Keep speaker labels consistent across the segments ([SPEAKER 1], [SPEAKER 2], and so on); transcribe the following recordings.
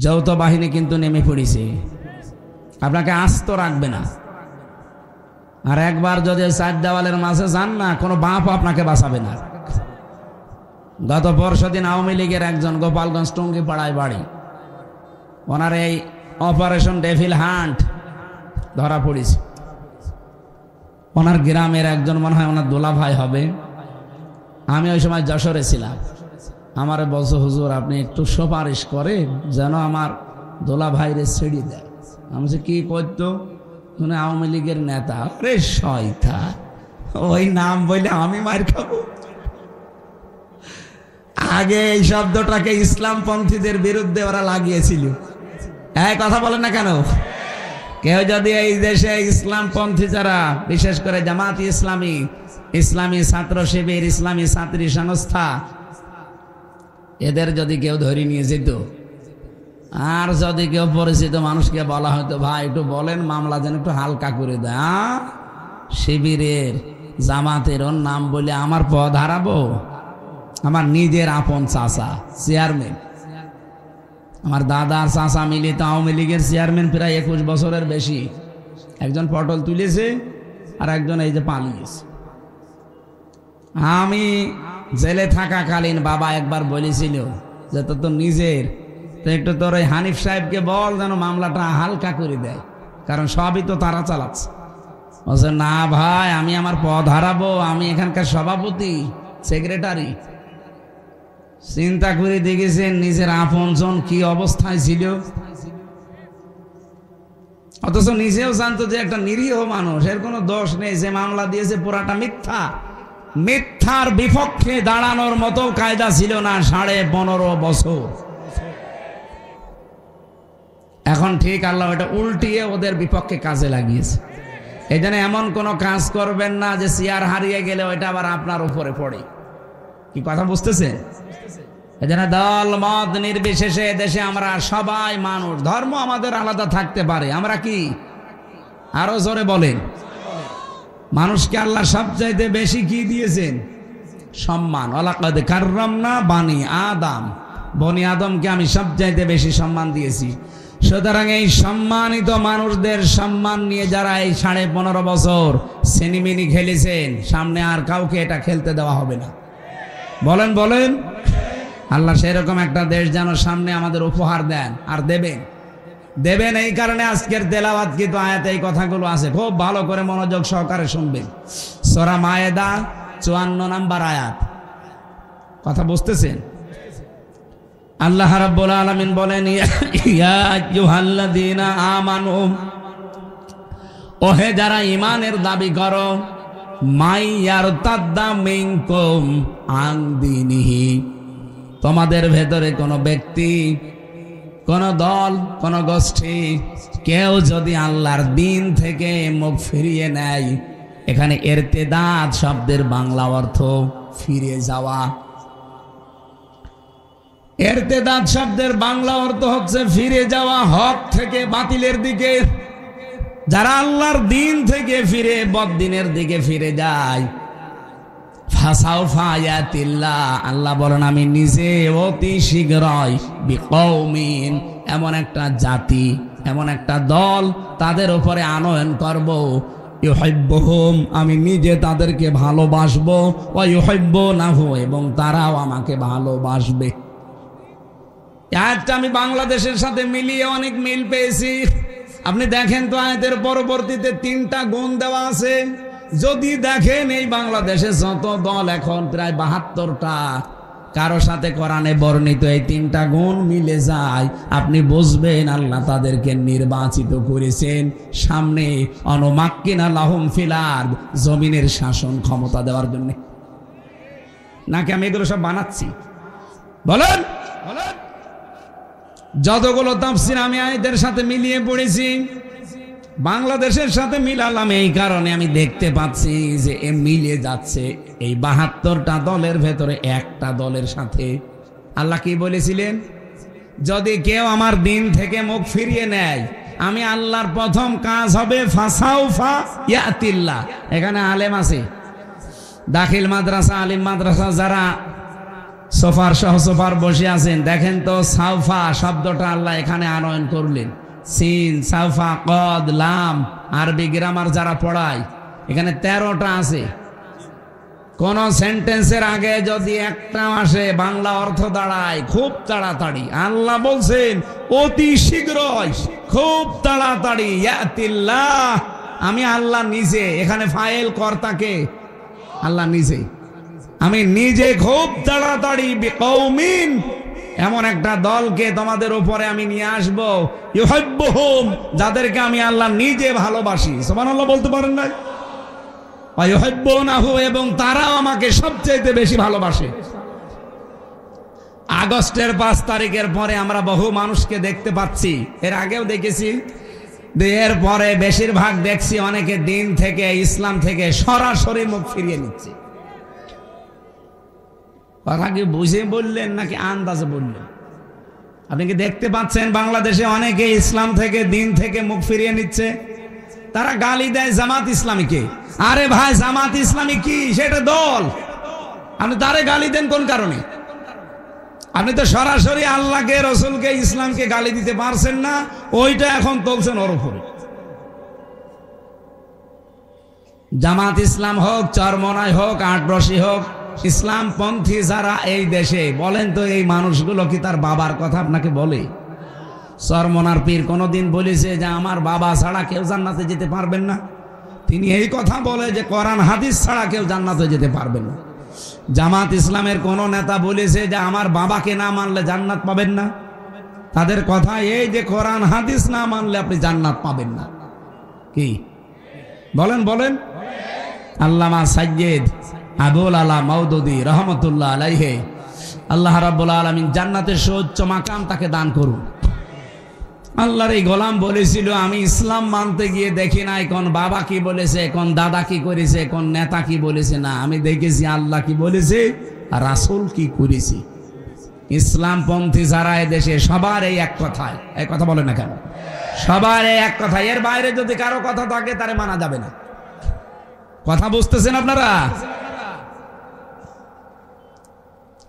[SPEAKER 1] যৌথ বাহিনী কিন্তু নেমে পড়েছে, আপনাকে আস্ত রাখবে না। আর একবার যদি চার দেওয়ালের মাঝে যান না, কোনো বাপও আপনাকে বাঁচাবে না। গত পরশুদিন আওয়ামী লীগের একজন গোপালগঞ্জ টুঙ্গিপাড়ায় বাড়ি, ওনার এই অপারেশন ডেভিল হান্ট ধরা পড়েছে। ওনার গ্রামের একজন মনে হয় ওনার দোলা ভাই হবে, আমি ওই সময় যশোরে ছিলাম। আমার বলছে, হুজুর আপনি একটু সুপারিশ করে যেন আমার দোলা ভাইরে ছেড়ে দেয়। আমি কি করতো, আওয়ামী লীগের নেতা। রে শয়তা, ওই নাম বলে আমি মার খাবো। আগে এই শব্দটাকে ইসলামপন্থীদের বিরুদ্ধে ওরা লাগিয়েছিল। এই কথা বলেন না কেন? কেউ যদি এই দেশে ইসলামপন্থী যারা, বিশেষ করে জামাত ইসলামী, ইসলামী ছাত্র শিবির, ইসলামী ছাত্রী সংস্থা, এদের যদি কেউ ধরে নিয়ে যেত, আর যদি কেউ পরিচিত মানুষকে বলা হয়তো, ভাই একটু বলেন মামলা যেন একটু হালকা করে দেয়, শিবিরের জামাতের ওর নাম বলে আমার পদ হারাবো? আমার নিজের আপন চাচা চেয়ারম্যান, আমার দাদার চাচা মিলে তো আওয়ামী লীগের চেয়ারম্যান প্রায় 21 বছরের বেশি। একজন পটল তুলেছে আর একজন এই যে পালিয়েছে। আমি জেলে থাকাকালীন বাবা একবার বলেছিল যে তো নিজের, তো একটু তোর ওই হানিফ সাহেবকে বল যেন মামলাটা হালকা করে দেয়, কারণ সবই তো তারা চালাচ্ছে। বলছে না ভাই, আমি আমার পদ হারাবো, আমি এখানকার সভাপতি, সেক্রেটারি। চিন্তা করে দেখেছেন নিজের আপনজন কি অবস্থায় ছিল, অথচ নিজেও জানতো যে একটা নিরীহ মানুষ, এর কোনো দোষ নেই, যে মামলা দিয়েছে পুরাটা মিথ্যা। মিথ্যার বিপক্ষে দাঁড়ানোর মতো কায়দা ছিল না 15.5 বছর। এখন ঠিক আল্লাহ এটা উল্টিয়ে ওদের বিপক্ষে কাজে লাগিয়েছে। এই জন্য এমন কোনো কাজ করবেন না যে চেয়ার হারিয়ে গেলে ওইটা আবার আপনার উপরে পড়ে। কি কথা বুঝতেছে? এই জন্য দল মত নির্বিশেষে দেশে আমরা সবাই মানুষ, ধর্ম আমাদের আলাদা থাকতে পারে, আমরা কি আরো জোরে বলেন? মানুষকে আল্লাহ সবচাইতে বেশি কি দিয়েছেন? সম্মান। ওয়ালাকাদ কাররামনা বানি আদম, বনি আদমকে আমি সবচাইতে বেশি সম্মান দিয়েছি। সুতরাং এই সম্মানিত মানুষদের সম্মান নিয়ে যারা এই 15.5 বছর সিনেমিনি খেলেছেন, সামনে আর কাউকে এটা খেলতে দেওয়া হবে না। বলেন বলেন। আল্লাহ সেরকম একটা দেশ যেন সামনে আমাদের উপহার দেন, আর দেবেন। এই কারণে আজকের তেলাওয়াত কিন্তু আয়াতে এই কথাগুলো আছে, খুব ভালো করে মনোযোগ সহকারে শুনবেন। সূরা মায়েদা 54 নম্বর আয়াত। কথা বুঝতেছেন? আল্লাহ রাব্বুল আলামিন বলেন, ইয়া আইয়ুহাল্লাযীনা আমানু, ওহে যারা ঈমানের দাবি করো, মাইয়ারতাদ্দা মিনকুম আন দীনিহি, তোমাদের ভেতরে কোনো ব্যক্তি, কোন দল, কোন গোষ্ঠী, কেউ যদি আল্লাহর দিন থেকে মুখ ফিরিয়ে নেয়। এখানে ইরতিদাদ শব্দের বাংলা অর্থ ফিরে যাওয়া। ইরতিদাদ শব্দের বাংলা অর্থ হচ্ছে ফিরে যাওয়া হক থেকে বাতিলের দিকে। যারা আল্লাহর দিন থেকে ফিরে বদ্দিনের দিকে ফিরে যায়, ফাসাউফা ইয়াতিল্লাহ, আল্লাহ বলেন আমি নিজে অতি শীঘ্রই বিকৌমিন, এমন একটা জাতি, এমন একটা দল তাদের উপরে আনয়ন করব, ইউহিব্বুহুম, আমি নিজে তাদেরকে ভালোবাসবো, ওয়া ইউহিব্বুনাহু, এবং তারাও আমাকে ভালোবাসবে। আয়াতটা আমি বাংলাদেশের সাথে মিলিয়ে অনেক মিল পেয়েছি। আপনি দেখেন তো আয়াতের পরবর্তীতে 3টা গুণ দেওয়া আছে। যদি দেখেন এই বাংলাদেশে যত দল এখন প্রায় 72টা, কারো সাথে কোরআনে বর্ণিত এই 3টা গুণ মিলে যায়, আপনি বুঝবেন আল্লাহ তাদেরকে নির্বাচিত করেছেন সামনে অনুমাক্কিনা লাহুম ফিল আরদ, জমিনের শাসন ক্ষমতা দেওয়ার জন্য। নাকি আমি এগুলো সব বানাচ্ছি? বলেন। যতগুলো তাফসীর আমি আয়াতের সাথে মিলিয়ে পড়েছি, বাংলাদেশের সাথে মিলালাম এই কারণে আমি দেখতে পাচ্ছি যে এ মিলে যাচ্ছে এই 72টা দলের ভেতরে একটা দলের সাথে। আল্লাহ কি বলেছিলেন? যদি কেউ আমার দিন থেকে মুখ ফিরিয়ে নেয়, আমি আল্লাহর প্রথম কাজ হবে ফাসাউফা ইয়াতিল্লাহ। এখানে আলেম আছে, দাখিল মাদ্রাসা, আলিম মাদ্রাসা যারা সোফার সহ সোফার বসে আছেন, দেখেন তো সাউফা শব্দটা আল্লাহ এখানে আনয়ন করলেন। সিন, সাউফা, কদ, লাম, আরবি গ্রামার যারা পড়ায় এখানে 13টা আছে। কোন সেন্টেন্সের আগে যদি একটা আসে বাংলা অর্থ দাঁড়ায় খুব তাড়াতাড়ি। আল্লাহ বলছেন অতি শীঘ্রই, খুব তাড়াতাড়ি। ইয়াতিল্লাহ, আমি আল্লাহ নিজে। এখানে ফাইল কর্তাকে আল্লাহ নিজে। আমি নিজে খুব তাড়াতাড়ি বিকৌমিন, এমন একটা দলকে তোমাদের উপরে আমি নিয়ে আসবো, ইউহিব্বুহুম, যাদেরকে আমি আল্লাহ নিজে ভালোবাসি। সুবহানাল্লাহ বলতে পারেন না? ওয়ায়ুহিব্বুনাহু, এবং তারাও আমাকে সবচেয়ে বেশি ভালোবাসে। আগস্টের 5 তারিখের পরে আমরা বহু মানুষকে দেখতে পাচ্ছি, এর আগেও দেখেছি, এর পরে বেশিরভাগ দেখছি অনেকে দিন থেকে, ইসলাম থেকে সরাসরি মুখ ফিরিয়ে নিচ্ছে। কথা কি বুঝে বললেন নাকি আন্দাজে বললেন? আপনি কি দেখতে পাচ্ছেন বাংলাদেশে অনেকে ইসলাম থেকে, দিন থেকে মুখ ফিরিয়ে নিচ্ছে? তারা গালি দেয় জামাত ইসলামীকে। আরে ভাই, জামাত ইসলামী কি? সেটা দল। আপনি তারে গালি দেন কোন কারণে? আপনি তো সরাসরি আল্লাহকে, রসুলকে, ইসলামকে গালি দিতে পারছেন না, ওইটা এখন তুলছেন ওর উপরে। জামাত ইসলাম হোক, চরমনাই হোক, আটরশি হোক, ইসলামপন্থী যারা এই দেশে, বলেন তো এই মানুষগুলো কি তার বাবার কথা আপনাকে বলে? চরমনার পীর কোনদিন বলেছে যে আমার বাবা ছাড়া কেউ জান্নাতে যেতে পারবেন না? তিনি এই কথা বলে যে কোরআন হাদিস ছাড়া কেউ জান্নাতে যেতে পারবেন না। জামাত ইসলামের কোন নেতা বলেছে যে আমার বাবাকে না মানলে জান্নাত পাবেন না? তাদের কথা এই যে কোরআন হাদিস না মানলে আপনি জান্নাত পাবেন না। কি বলেন বলেন? আল্লামা সাইয়্যিদ আবুল আলা মাওদুদী রহমতুল্লাহ আলাইহি, আল্লাহ রাব্বুল আলামিন জান্নাতের সর্বোচ্চ মাকাম তাকে দান করুন। আল্লাহর এই গোলাম বলেছিল, আমি ইসলাম মানতে গিয়ে দেখি নাই কোন বাবা কি বলেছে, কোন দাদা কি করেছে, কোন নেতা কি বলেছে। না, আমি দেখেছি আল্লাহ কি বলেছে আর রাসূল কি করেছে। ইসলামপন্থী যারা এদেশে সবার এই এক কথায়, এই কথা বলে না কেন? সবার এই এক কথা, এর বাইরে যদি কারো কথা থাকে তারে মানা যাবে না। কথা বুঝতেছেন আপনারা?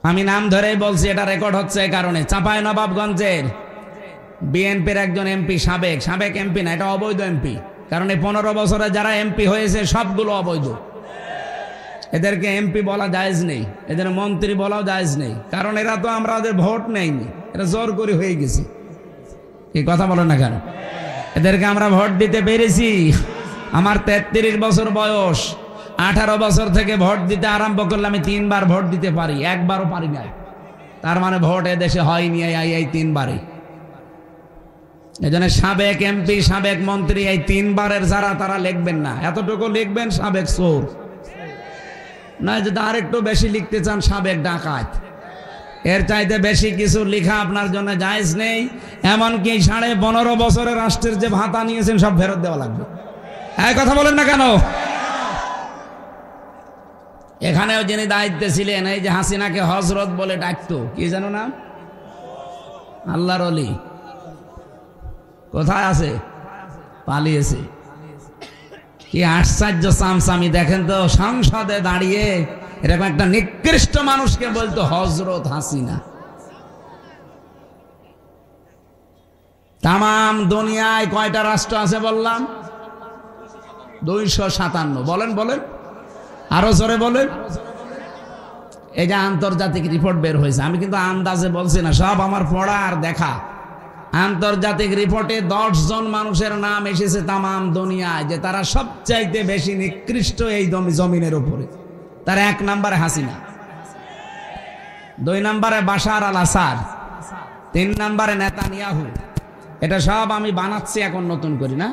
[SPEAKER 1] আমি নাম ধরেই বলছি, এটা রেকর্ড হচ্ছে এই কারণে। চাঁপাইনবাবগঞ্জের বিএনপির একজন এমপি, সাবেক এমপি না, এটা অবৈধ এমপি, কারণ এই 15 বছরে যারা এমপি হয়েছে সবগুলো অবৈধ। এদেরকে এমপি বলা জায়েজ নেই, এদের মন্ত্রী বলাও জায়েজ নেই, কারণ এরা তো আমরা ওদের ভোট নেইনি, এরা জোর করে হয়ে গেছে। এই কথা বলেন না কেন? এদেরকে আমরা ভোট দিতে পেরেছি। আমার 33 বছর বয়স, 18 বছর থেকে ভোট দিতে আরম্ভ করলে আমি 3 বার ভোট দিতে পারি, একবারও পারি না। তার মানে ভোট এদেশে হয়নি এই 3 বারে। এজন্য সাবেক এমপি, সাবেক মন্ত্রী, এই 3 বারের যারা, তারা লিখবেন না, এতটুকু লিখবেন সাবেক চোর, না যদি আরেকটু বেশি লিখতে চান সাবেক ডাকাত। এর চাইতে বেশি কিছু লেখা আপনার জন্য জায়েজ নেই। এমনকি 15.5 বছরের রাষ্ট্রের যে ভাতা নিয়েছেন সব ফেরত দেওয়া লাগবে। এই কথা বলেন না কেন? এখানেও যিনি দায়িত্বে ছিলেন, এই যে হাসিনাকে হজরত বলে ডাকতো, কি জানো না, আল্লাহর ওলি, কোথায় আছে? পালিয়েছে। কি আশ্চর্য চামচামি দেখেন তো, সংসদে দাঁড়িয়ে এরকম একটা নিকৃষ্ট মানুষকে বলতো হজরত হাসিনা। তামাম দুনিয়ায় কয়টা রাষ্ট্র আছে বললাম? 257। বলেন বলেন, আরো জোরে বলেন। এই যে আন্তর্জাতিক রিপোর্ট বের হয়েছে, আমি কিন্তু আন্দাজে বলছি না, সব আমার পড়া আর দেখা। আন্তর্জাতিক রিপোর্টে 10 জন মানুষের নাম এসেছে তামাম দুনিয়ায়, যে তারা সবচাইতে বেশি নিকৃষ্ট এই জমিনের উপরে। তার 1 নম্বরে হাসিনা, 2 নম্বরে বাশার আল আসাদ, 3 নম্বরে নেতানিয়াহু। এটা সব আমি বানাচ্ছি এখন নতুন করি না।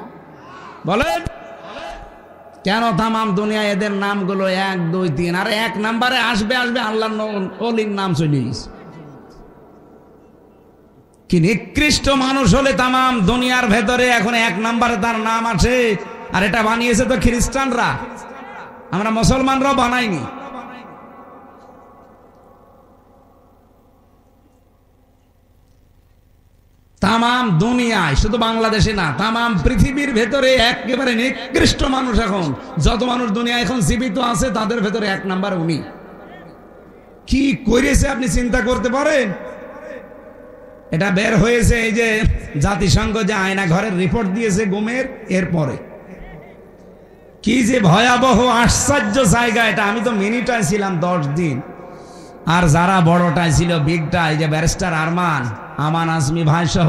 [SPEAKER 1] বলেন কেন তামাম দুনিয়ায় এদের নামগুলো 1, 2, 3, আর 1 নম্বরে আসবে আল্লাহর ওলির নাম চলে গেছে। কি নিকৃষ্ট মানুষ হলে তামাম দুনিয়ার ভেতরে এখন 1 নম্বরে তার নাম আছে। আর এটা বানিয়েছে তো খ্রিস্টানরা, আমরা মুসলমানরাও বানাইনি। তামাম দুনিয়ায়, শুধু বাংলাদেশে না, তামাম পৃথিবীর ভেতরে একেবারে নিকৃষ্ট মানুষ এখন যত মানুষ দুনিয়া এখন জীবিত আছে তাদের ভেতরে 1 নম্বর উনি। কি করেছে আপনি চিন্তা করতে পারেন? এটা বের হয়েছে এই যে জাতিসংঘ যে আয়না ঘরের রিপোর্ট দিয়েছে গুমের, এরপরে কি যে ভয়াবহ আশ্চর্য জায়গা এটা। আমি তো মিনিটায় ছিলাম 10 দিন, আর যারা বড়টাই ছিল, বিগটা, এই যে ব্যারিস্টার আমান আজমি ভাই সহ,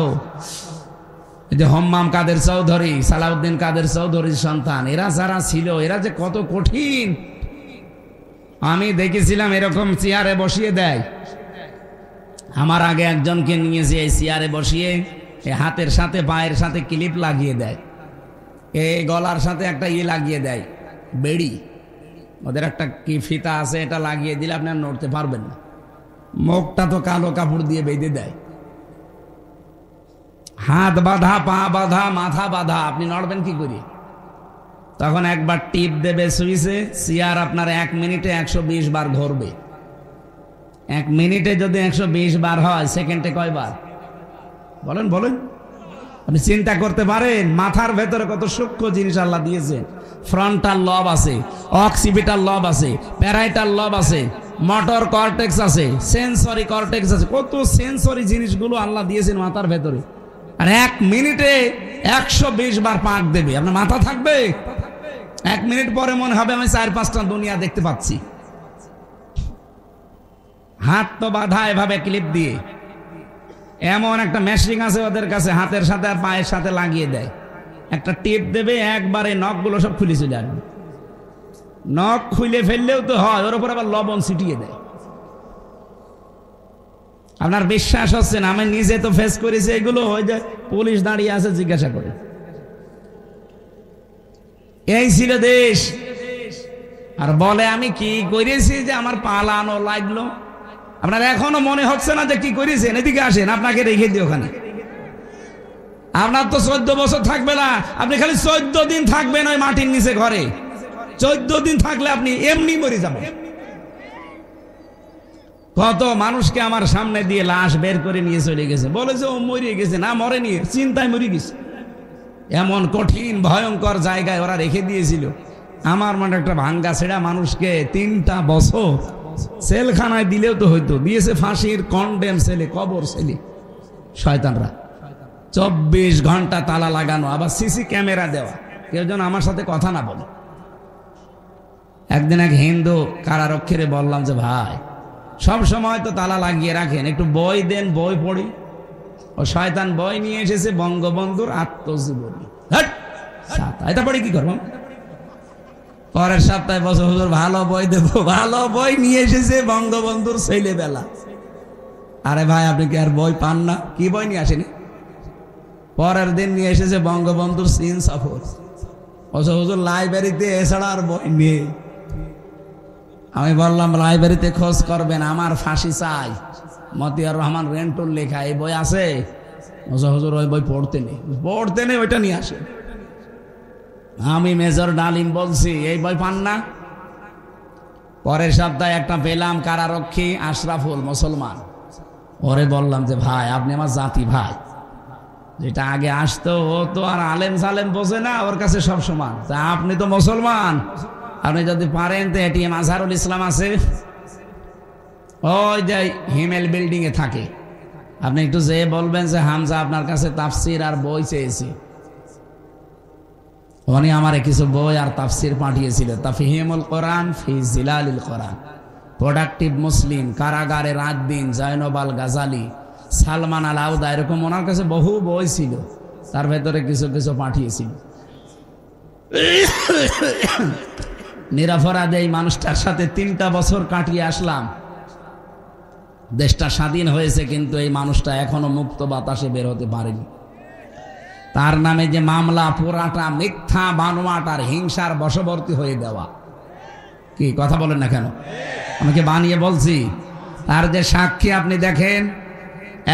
[SPEAKER 1] এই যে হম্মাম কাদের চৌধুরী, সালাউদ্দিন কাদের চৌধুরীর সন্তান, এরা যারা ছিল, এরা যে কত কঠিন। আমি দেখেছিলাম এরকম চেয়ারে বসিয়ে দেয়। আমার আগে একজনকে নিয়েছে, এই চেয়ারে বসিয়ে হাতের সাথে পায়ের সাথে ক্লিপ লাগিয়ে দেয়, এই গলার সাথে একটা লাগিয়ে দেয়, বেড়ি, ওদের একটা কি ফিতা আছে, এটা লাগিয়ে দিলে আপনি আর নড়তে পারবেন না। মুখটা তো কালো কাপড় দিয়ে বেঁধে দেয়, হাত বাঁধা, পা বাঁধা, মাথা বাঁধা, আপনি নড়বেন কি করে? তখন একবার টিপ দেবে সুইচে, চেয়ার আপনার 1 মিনিটে 120 বার ঘুরবে। 1 মিনিটে যদি 120 বার হয়, সেকেন্ডে কয়বার? বলেন বলেন। আপনি চিন্তা করতে পারেন মাথার ভেতরে কত সূক্ষ্ম জিনিস আল্লাহ দিয়েছে। ফ্রন্টাল লব আছে, অক্সিপিটাল লব আছে, প্যারাইটাল লব আছে, মোটর কর্টেক্স আছে, সেন্সরি কর্টেক্স আছে, কত সেন্সরি জিনিসগুলো আল্লাহ দিয়েছেন মাথার ভেতরে। আর 1 মিনিটে 120 বার পাক দেবে, আপনার মাথা থাকবে? 1 মিনিট পরে মনে হবে আমি 4-5টা দুনিয়া দেখতে পাচ্ছি। হাত তো বাঁধা এভাবে ক্লিপ দিয়ে, এমন একটা মেশিন আছে ওদের কাছে, হাতের সাথে আর পায়ের সাথে লাগিয়ে দেয়, একটা টিপ দেবে, একবারে নখগুলো সব খুলে চলে আসবে। নখ খুলে ফেললেও তো হয়, ওর উপর আবার লবণ ছিটিয়ে দেয়। আপনার বিশ্বাস হচ্ছে না? আমি নিজে তো ফেস করেছি এগুলো। ওই যে পুলিশ দাঁড়িয়ে আছে, জিজ্ঞাসা করে। এই ছিল দেশ। আর বলে আমি কি করেছি যে আমার পালানো লাগলো। আপনার এখনো মনে হচ্ছে না যে কি করেছেন? এদিকে আসেন, আপনাকে রেখে দিই ওখানে। আপনার তো 14 বছর থাকবে না, আপনি খালি 14 দিন থাকবেন ওই মাটির নিচে ঘরে। 14 দিন থাকলে আপনি এমনি মরে যাবেন। কত মানুষকে আমার সামনে দিয়ে লাশ বের করে নিয়ে চলে গেছে, বলে যে ও মরে গেছে। না, মরে নিয়ে চিন্তায় মরে গেছে। এমন কঠিন ভয়ঙ্কর জায়গায় ওরা রেখে দিয়েছিল। আমার মনে একটা ভাঙ্গা ছেড়া মানুষকে 3টা বছর সেলখানায় দিলেও তো হইতো, দিয়েছে ফাঁসির কন্ডেম সেলে, কবর সেলে। শয়তানরা 24 ঘন্টা তালা লাগানো, আবার সিসি ক্যামেরা দেওয়া, কেউ যেন আমার সাথে কথা না বলে। একদিন এক হিন্দু কারারক্ষীরে বললাম যে ভাই, সব সময় তো তালা লাগিয়ে রাখেন, একটু বই দেন, বই পড়ি। ও শয়তান বই নিয়ে এসেছে বঙ্গবন্ধুর আত্মজীবনী। এটা পড়ে কি করবো? পরের সপ্তাহে বছর হুজুর ভালো বই দেবো, ভালো বই নিয়ে এসেছে বঙ্গবন্ধুর ছেলেবেলা। আরে ভাই, আপনি কি আর বই পান না? কি বই নিয়ে আসেনি? পরের দিন নিয়ে এসেছে বঙ্গবন্ধুর চীন সফর। বছর হুজুর লাইব্রেরিতে এছাড়া আর বই নেই। আমি বললাম লাইব্রেরিতে খোঁজ করবেন, আমার ফাঁসি চাই, মতিয়ার রহমান রেন্টুর লেখা এই বই আছে। হুজুর ওই বই পড়তে নেই, ওইটা নিয়ে আসে। আমি মেজর ডালিম বলছি, এই বই পান না? পরের সপ্তাহে একটা পেলাম, কারারক্ষী আশরাফুল, মুসলমান। ওরে বললাম যে ভাই, আপনি আমার জাতি ভাই। যেটা আগে আসতো, ও তো আর আলেম সালেম বোঝে না, ওর কাছে সব সমান। তা আপনি তো মুসলমান, আপনি যদি পারেন তো এটিএম আজহারুল ইসলাম আছে, ওই যে হিমেল বিল্ডিং এ থাকে, আপনি একটু যে বলবেন যে হামজা আপনার কাছে তাফসির আর বই চেয়েছি। উনি আমারে কিছু বই আর তাফসির পাঠিয়েছিল। তাফহিমুল কোরআন ফি জিলালিল কোরআন, প্রোডাক্টিভ মুসলিম, কারাগারে রাত দিন, জয়নবাল গাজালি, সালমান আল আউদা, এরকম ওনার কাছে বহু বই ছিল। তার ভেতরে কিছু কিছু পাঠিয়েছিল। নিরপরাধে এই মানুষটার সাথে 3টা বছর কাটিয়ে আসলাম। দেশটা স্বাধীন হয়েছে, কিন্তু এই মানুষটা এখনো মুক্ত বাতাসে বের হতে পারেনি। তার নামে যে মামলা, পুরাটা মিথ্যা, বানোয়াট আর হিংসার বশবর্তী হয়ে দেওয়া। কি কথা বলেন না কেন? আমাকে বানিয়ে বলছি। তার যে সাক্ষী আপনি দেখেন,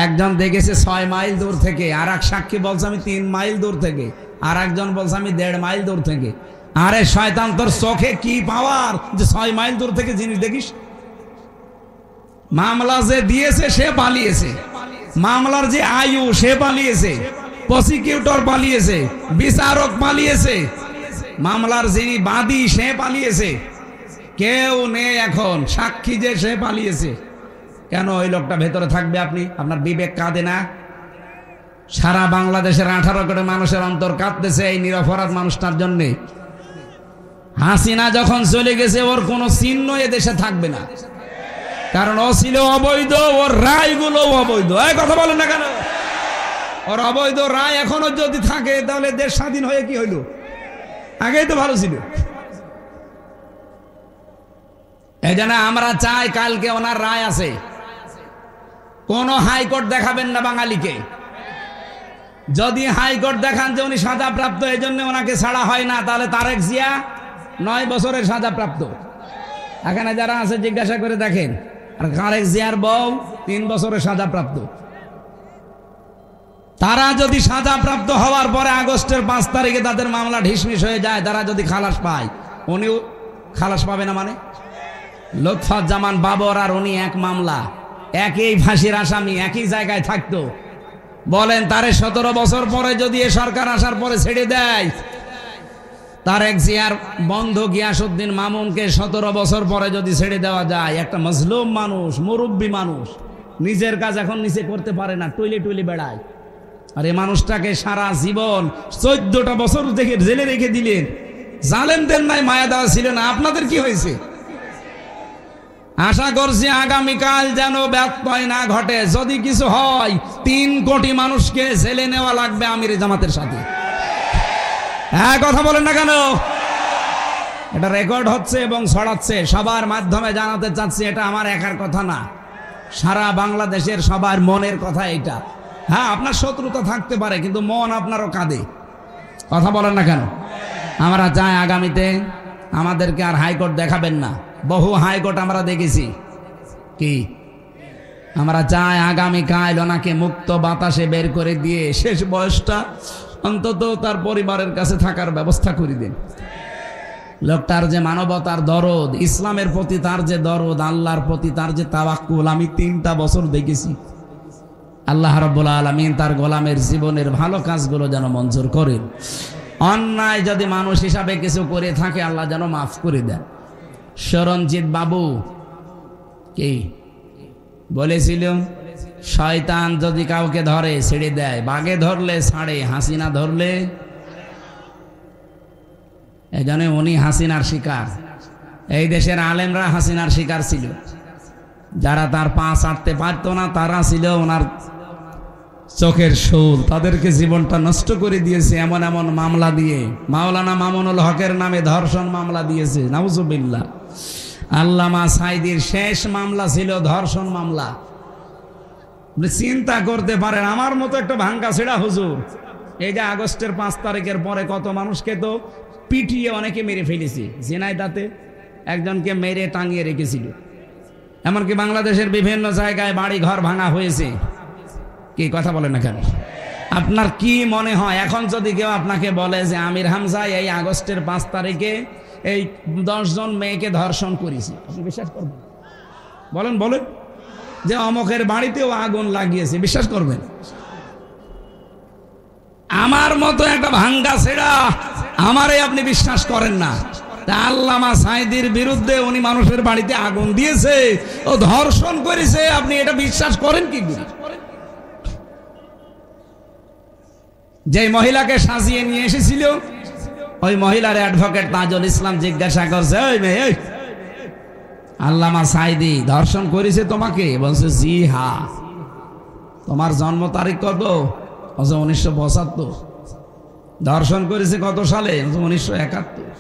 [SPEAKER 1] একজন দেখেছে 6 মাইল দূর থেকে, আর এক সাক্ষী বলছে আমি 3 মাইল দূর থেকে, আর একজন বলছে আমি 1.5 মাইল দূর থেকে। আরে শয়তান, তোর চোখে কি পাওয়ার যে 6 মাইল দূর থেকে জিনিস দেখিস? মামলা যে দিয়েছে সে পালিয়েছে, মামলার যে আয়ু সে পালিয়েছে, প্রসিকিউটর পালিয়েছে, বিচারক পালিয়েছে, মামলার যিনি বাদী সে পালিয়েছে, কেউ নেই এখন, সাক্ষী যে সে পালিয়েছে। কেন ওই লোকটা ভেতরে থাকবে? আপনি আপনার বিবেক কাঁদে না? সারা বাংলাদেশের 18 কোটি মানুষের অন্তর কাঁদতেছে এই নিরপরাধ মানুষটার জন্যে। হাসিনা যখন চলে গেছে ওর কোনো চিহ্ন এ দেশে থাকবে না, কারণ ও ছিল অবৈধ, ওর রায়গুলো অবৈধ। এই কথা বলেন না কেন? ওর অবৈধ রায় এখনো যদি থাকে তাহলে দেশ স্বাধীন হয়ে কি হইল? আগেই তো ভালো ছিল। এই জন্য আমরা চাই কালকে ওনার রায় আছে, কোন হাইকোর্ট দেখাবেন না বাঙালিকে। যদি হাইকোর্ট দেখান যে উনি সাজাপ্রাপ্ত, এই জন্য ওনাকে ছাড়া হয় না, তাহলে তারেক জিয়া 9 বছরের সাজাপ্রাপ্ত। এখানে যারা আছে জিজ্ঞাসা করে দেখেন, আর তারেক জিয়ার বউ 3 বছরের সাজাপ্রাপ্ত। তারা যদি সাজাপ্রাপ্ত হওয়ার পরে আগস্টের 5 তারিখে তাদের মামলা ঢিসমিস হয়ে যায়, তারা যদি খালাস পায়, উনিও খালাস পাবে না? মানে লুৎফুজ্জামান বাবর আর উনি এক মামলা, একই ফাঁসির আসামি, একই জায়গায় থাকতো। বলেন তারে 17 বছর পরে যদি এ সরকার আসার পরে ছেড়ে দেয়, তারেক জিয়ার বন্ধু গিয়াসউদ্দিন মামুনকে 17 বছর পরে যদি ছেড়ে দেওয়া যায়, একটা মজলুম মানুষ, মুরব্বী মানুষ, নিজের কাজ এখন নিজে করতে পারে না, টুইলে টুইলে বেড়ায়, আর এই মানুষটাকে সারা জীবন 14টা বছর থেকে জেলে রেখে দিলেন। জালেমদের নাই মায়া দেওয়া ছিল না? আপনাদের কি হয়েছে? আশা করছি আগামীকাল যেন ব্যত্যয় না ঘটে। যদি কিছু হয় 3 কোটি মানুষকে জেলে নেওয়া লাগবে আমির জামাতের সাথে। হ্যাঁ, কথা বলেন না কেন? এটা রেকর্ড হচ্ছে এবং ছড়াচ্ছে, সবার মাধ্যমে জানাতে চাচ্ছি। এটা আমার একার কথা না, সারা বাংলাদেশের সবার মনের কথা এটা। হ্যাঁ, আপনার শত্রুতা থাকতে পারে, কিন্তু মন আপনারও কাঁদে। কথা বলেন না কেন? আমরা চাই আগামীতে আমাদেরকে আর হাইকোর্ট দেখাবেন না। বহু হাইকোর্ট আমরা দেখেছি। কি আমরা চাই আগামীকাল ওনাকে মুক্ত বাতাসে বের করে দিয়ে শেষ বয়সটা অন্তত তার পরিবারের কাছে থাকার ব্যবস্থা করে দিন। লোকটার যে মানবতার দরদ, ইসলামের প্রতি তার যে দরদ, আল্লাহর প্রতি তার যে তাওয়াক্কুল, আমি 3টা বছর দেখেছি। আল্লাহ রাব্বুল আলামিন তার গোলামের জীবনের ভালো কাজগুলো যেন মঞ্জুর করেন। অন্যায় যদি মানুষ হিসাবে কিছু করে থাকে, আল্লাহ যেন মাফ করে দেন। শরণজিৎ বাবু কি বলেছিল? শয়তান যদি কাউকে ধরে ছেড়ে দেয়, বাঘে ধরলে ছাড়ে, হাসিনা ধরলে। এই জন্য উনি হাসিনার শিকার। এই দেশের আলেমরা হাসিনার শিকার ছিল। যারা তার পা ছাড়তে পারত না, তারা ছিল ওনার চোখের শূল। তাদেরকে জীবনটা নষ্ট করে দিয়েছে এমন এমন মামলা দিয়ে। মাওলানা মামুনুল হকের নামে ধর্ষণ মামলা দিয়েছে, নাউজুবিল্লাহ। আল্লামা সাইদির শেষ মামলা ছিল ধর্ষণ মামলা। চিন্তা করতে পারেন, আমার মতো একটা ভাঙ্গা ছেড়া হুজুর এই যে আগস্টের 5 তারিখের পরে কত মানুষকে তো পিটিয়ে অনেকে মেরে ফেলেছে। ঝিনাইদহে একজনকে মেরে টাঙিয়ে রেখেছিল। এমনকি বাংলাদেশের বিভিন্ন জায়গায় বাড়ি ঘর ভাঙা হয়েছে। কি কথা বলেন না কেন? আপনার কি মনে হয় এখন যদি কেউ আপনাকে বলে যে আমির হামজা এই আগস্টের 5 তারিখে এই 10 জন মেয়েকে ধর্ষণ করেছে, আপনি বিশ্বাস করবেন? বলেন বলেন। যে অমকের বাড়িতেও আগুন লাগিয়েছে, বিশ্বাস করবেন? আমার মতো একটা ভাঙ্গা ছেড়া আমারে আপনি বিশ্বাস করেন না। আল্লামা সাইদির বিরুদ্ধে উনি মানুষের বাড়িতে আগুন দিয়েছে, ও ধর্ষণ করেছে, আপনি এটা বিশ্বাস করেন কি করে? যে মহিলাকে সাজিয়ে নিয়ে এসেছিল, ওই মহিলার অ্যাডভোকেট তাজুল ইসলাম জিজ্ঞাসা করছে, ওই মেয়ে আল্লামা সাইদি ধর্ষণ করেছে তোমাকে? বলছে জি হ্যাঁ। তোমার জন্ম তারিখ কত? 1975। ধর্ষণ করেছে কত সালে? 1971।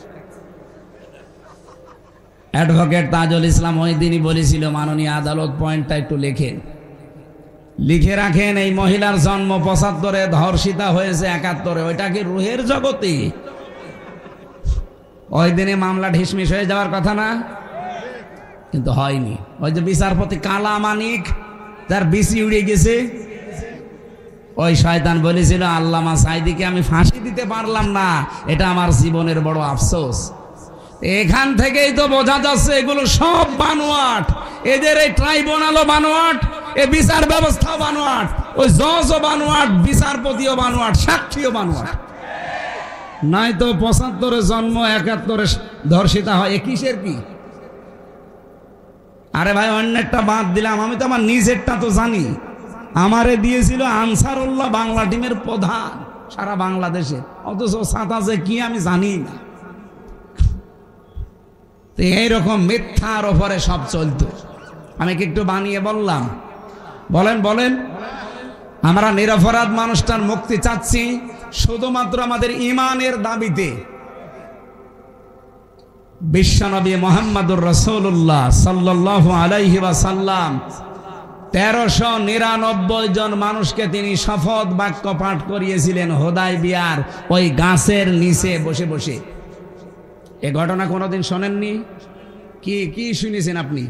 [SPEAKER 1] অ্যাডভোকেট তাজুল ইসলাম ওই দিনই বলেছিল, মাননীয় আদালত পয়েন্টটা একটু লেখেন, লিখে রাখেন, এই মহিলার জন্ম 75-এ, ধর্ষিতা হয়েছে 71-এ। ওইটা কি রুহের জগতে? ওই দিনে মামলা ঢিসমিস হয়ে যাওয়ার কথা না? কিন্তু হয়নি। ওই যে বিচারপতি কালা মানিক, তার বিসি উড়ে গেছে, ওই শয়তান বলেছিল আল্লামা সাইদিকে আমি ফাঁসি দিতে পারলাম না, এটা আমার জীবনের বড় আফসোস। এখান থেকেই তো বোঝা যাচ্ছে এগুলো সব বানোয়াট। এদের এই ট্রাইব্যুনালও বানোয়াট, এ বিচার ব্যবস্থাও বানোয়াট, ওই জজও বানোয়াট, বিচারপতিও বানোয়াট, সাক্ষীও বানোয়াট। নাই তো 75-এ জন্ম, 71-এ ধর্ষিতা হয়, কিসের কি? আরে ভাই অন্যেরটা বাদ দিলাম, আমি তো আমার নিজেরটা তো জানি। আমারে দিয়েছিল আনসারুল্লাহ বাংলা টিমের প্রধান সারা বাংলাদেশে, অথচ ছাতা যে কি আমি জানি না। তো এইরকম মিথ্যার ওপরে সব চলতো। আমি কি একটু বানিয়ে বললাম? বলেন বলেন। আমরা নিরপরাধ মানুষটার মুক্তি চাচ্ছি শুধুমাত্র আমাদের ঈমানের দাবিতে। বিশ্বনবী মুহাম্মদুর রাসূলুল্লাহ সাল্লাল্লাহু আলাইহি ওয়াসাল্লাম 1399 জন মানুষকে তিনি শপথ বাক্য পাঠ করিয়েছিলেন হুদায়বিয়ার ওই গাছের নিচে বসে বসে। এ ঘটনা কোনোদিন শোনেননি? কি শুনেছেন আপনি?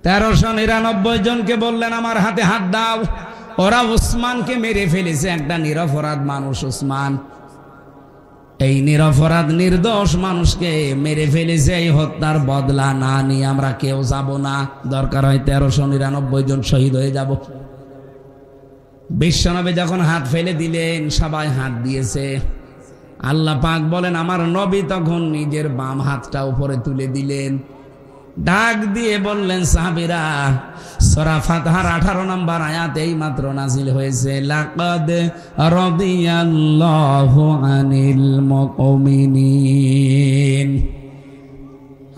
[SPEAKER 1] 1399 জনকে বললেন আমার হাতে হাত দাও। ওরা উসমানকে মেরে ফেলেছে, একটা নিরপরাধ মানুষ উসমান। এই নিরপরাধ নির্দোষ মানুষকে মেরে ফেলেছে, এই হত্যার বদলা না নিয়ে আমরা কেউ যাব না। দরকার হয় 1399 জন শহীদ হয়ে যাব। বিশ্বনবী যখন হাত ফেলে দিলেন সবাই হাত দিয়েছে। আল্লাহ পাক বলেন আমার নবী তখন নিজের বাম হাতটা উপরে তুলে দিলেন, ডাক দিয়ে বললেন সাহাবীরা, সূরা ফাতহার 18 নম্বর আয়াত এই মাত্র নাজিল হয়েছে, লাকাদ রাদিয়াল্লাহু আনিল মুমিনিন।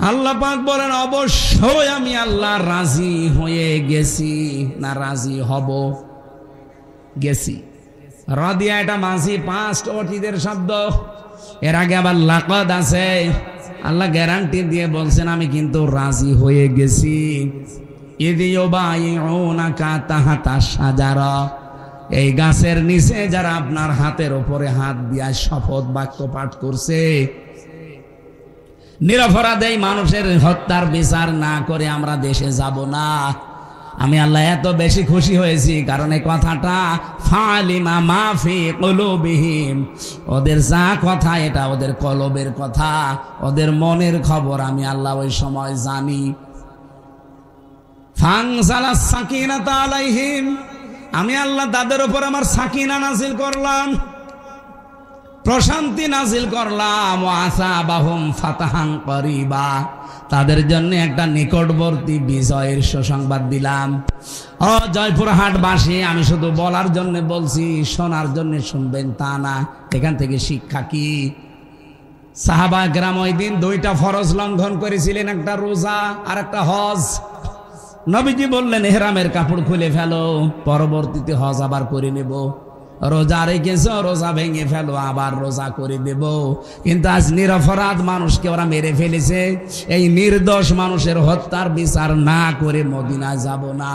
[SPEAKER 1] আল্লাহ পাক বলেন অবশ্যই আমি আল্লাহ রাজি হয়ে গেছি, না রাজি হব, গেছি। রাদিয়া এটা মাঝি পাস্ট অতীতের শব্দ। এর আগে আবার লাকাদ আছে। আল্লাহ গ্যারান্টি দিয়ে বলছেন আমি কিন্তু রাজি হয়ে গেছি। ইযিয়ুবাইউনাকা তাহতা শাজারা, এই গাছের নিচে যারা আপনার হাতের উপরে হাত দিয়া শপথ বাক্য পাঠ করছে, নিরপরাধ এই মানুষের হত্যার বিচার না করে আমরা দেশে যাব না। আমি আল্লাহ এত বেশি খুশি হয়েছি কারণ এই কথাটা ফালিমা মাফি কুলুবিহিম, ওদের যা কথা এটা ওদের কলবের কথা, ওদের মনের খবর আমি আল্লাহ ওই সময় জানি। ফানজালাস সাকিনাতা আলাইহিম, আমি আল্লাহ তাদের উপর আমার সাকিনা নাজিল করলাম, প্রশান্তি নাজিল করলাম। ওয়াসাবাহুম ফাতাহান করিবা, তাদের জন্য একটা নিকটবর্তী বিজয়ের সুসংবাদ দিলাম। ও জয়পুরহাটবাসী, আমি শুধু বলার জন্য বলছি, শোনার জন্য শুনবেন তা না। এখান থেকে শিক্ষা কি? সাহাবা কেরাম ওই দিন 2টা ফরজ লঙ্ঘন করেছিলেন, একটা রোজা আর একটা হজ। নবীজি বললেন ইহরামের কাপড় খুলে ফেলো, পরবর্তীতে হজ আবার করে নেব। রোজা রেখেছো, রোজা ভেঙে ফেলো, আবার রোজা করে দেব। কিন্তু আজ নিরপরাধ মানুষকে ওরা মেরে ফেলেছে, এই নির্দোষ মানুষের হত্যার বিচার না করে মদিনায় যাব না।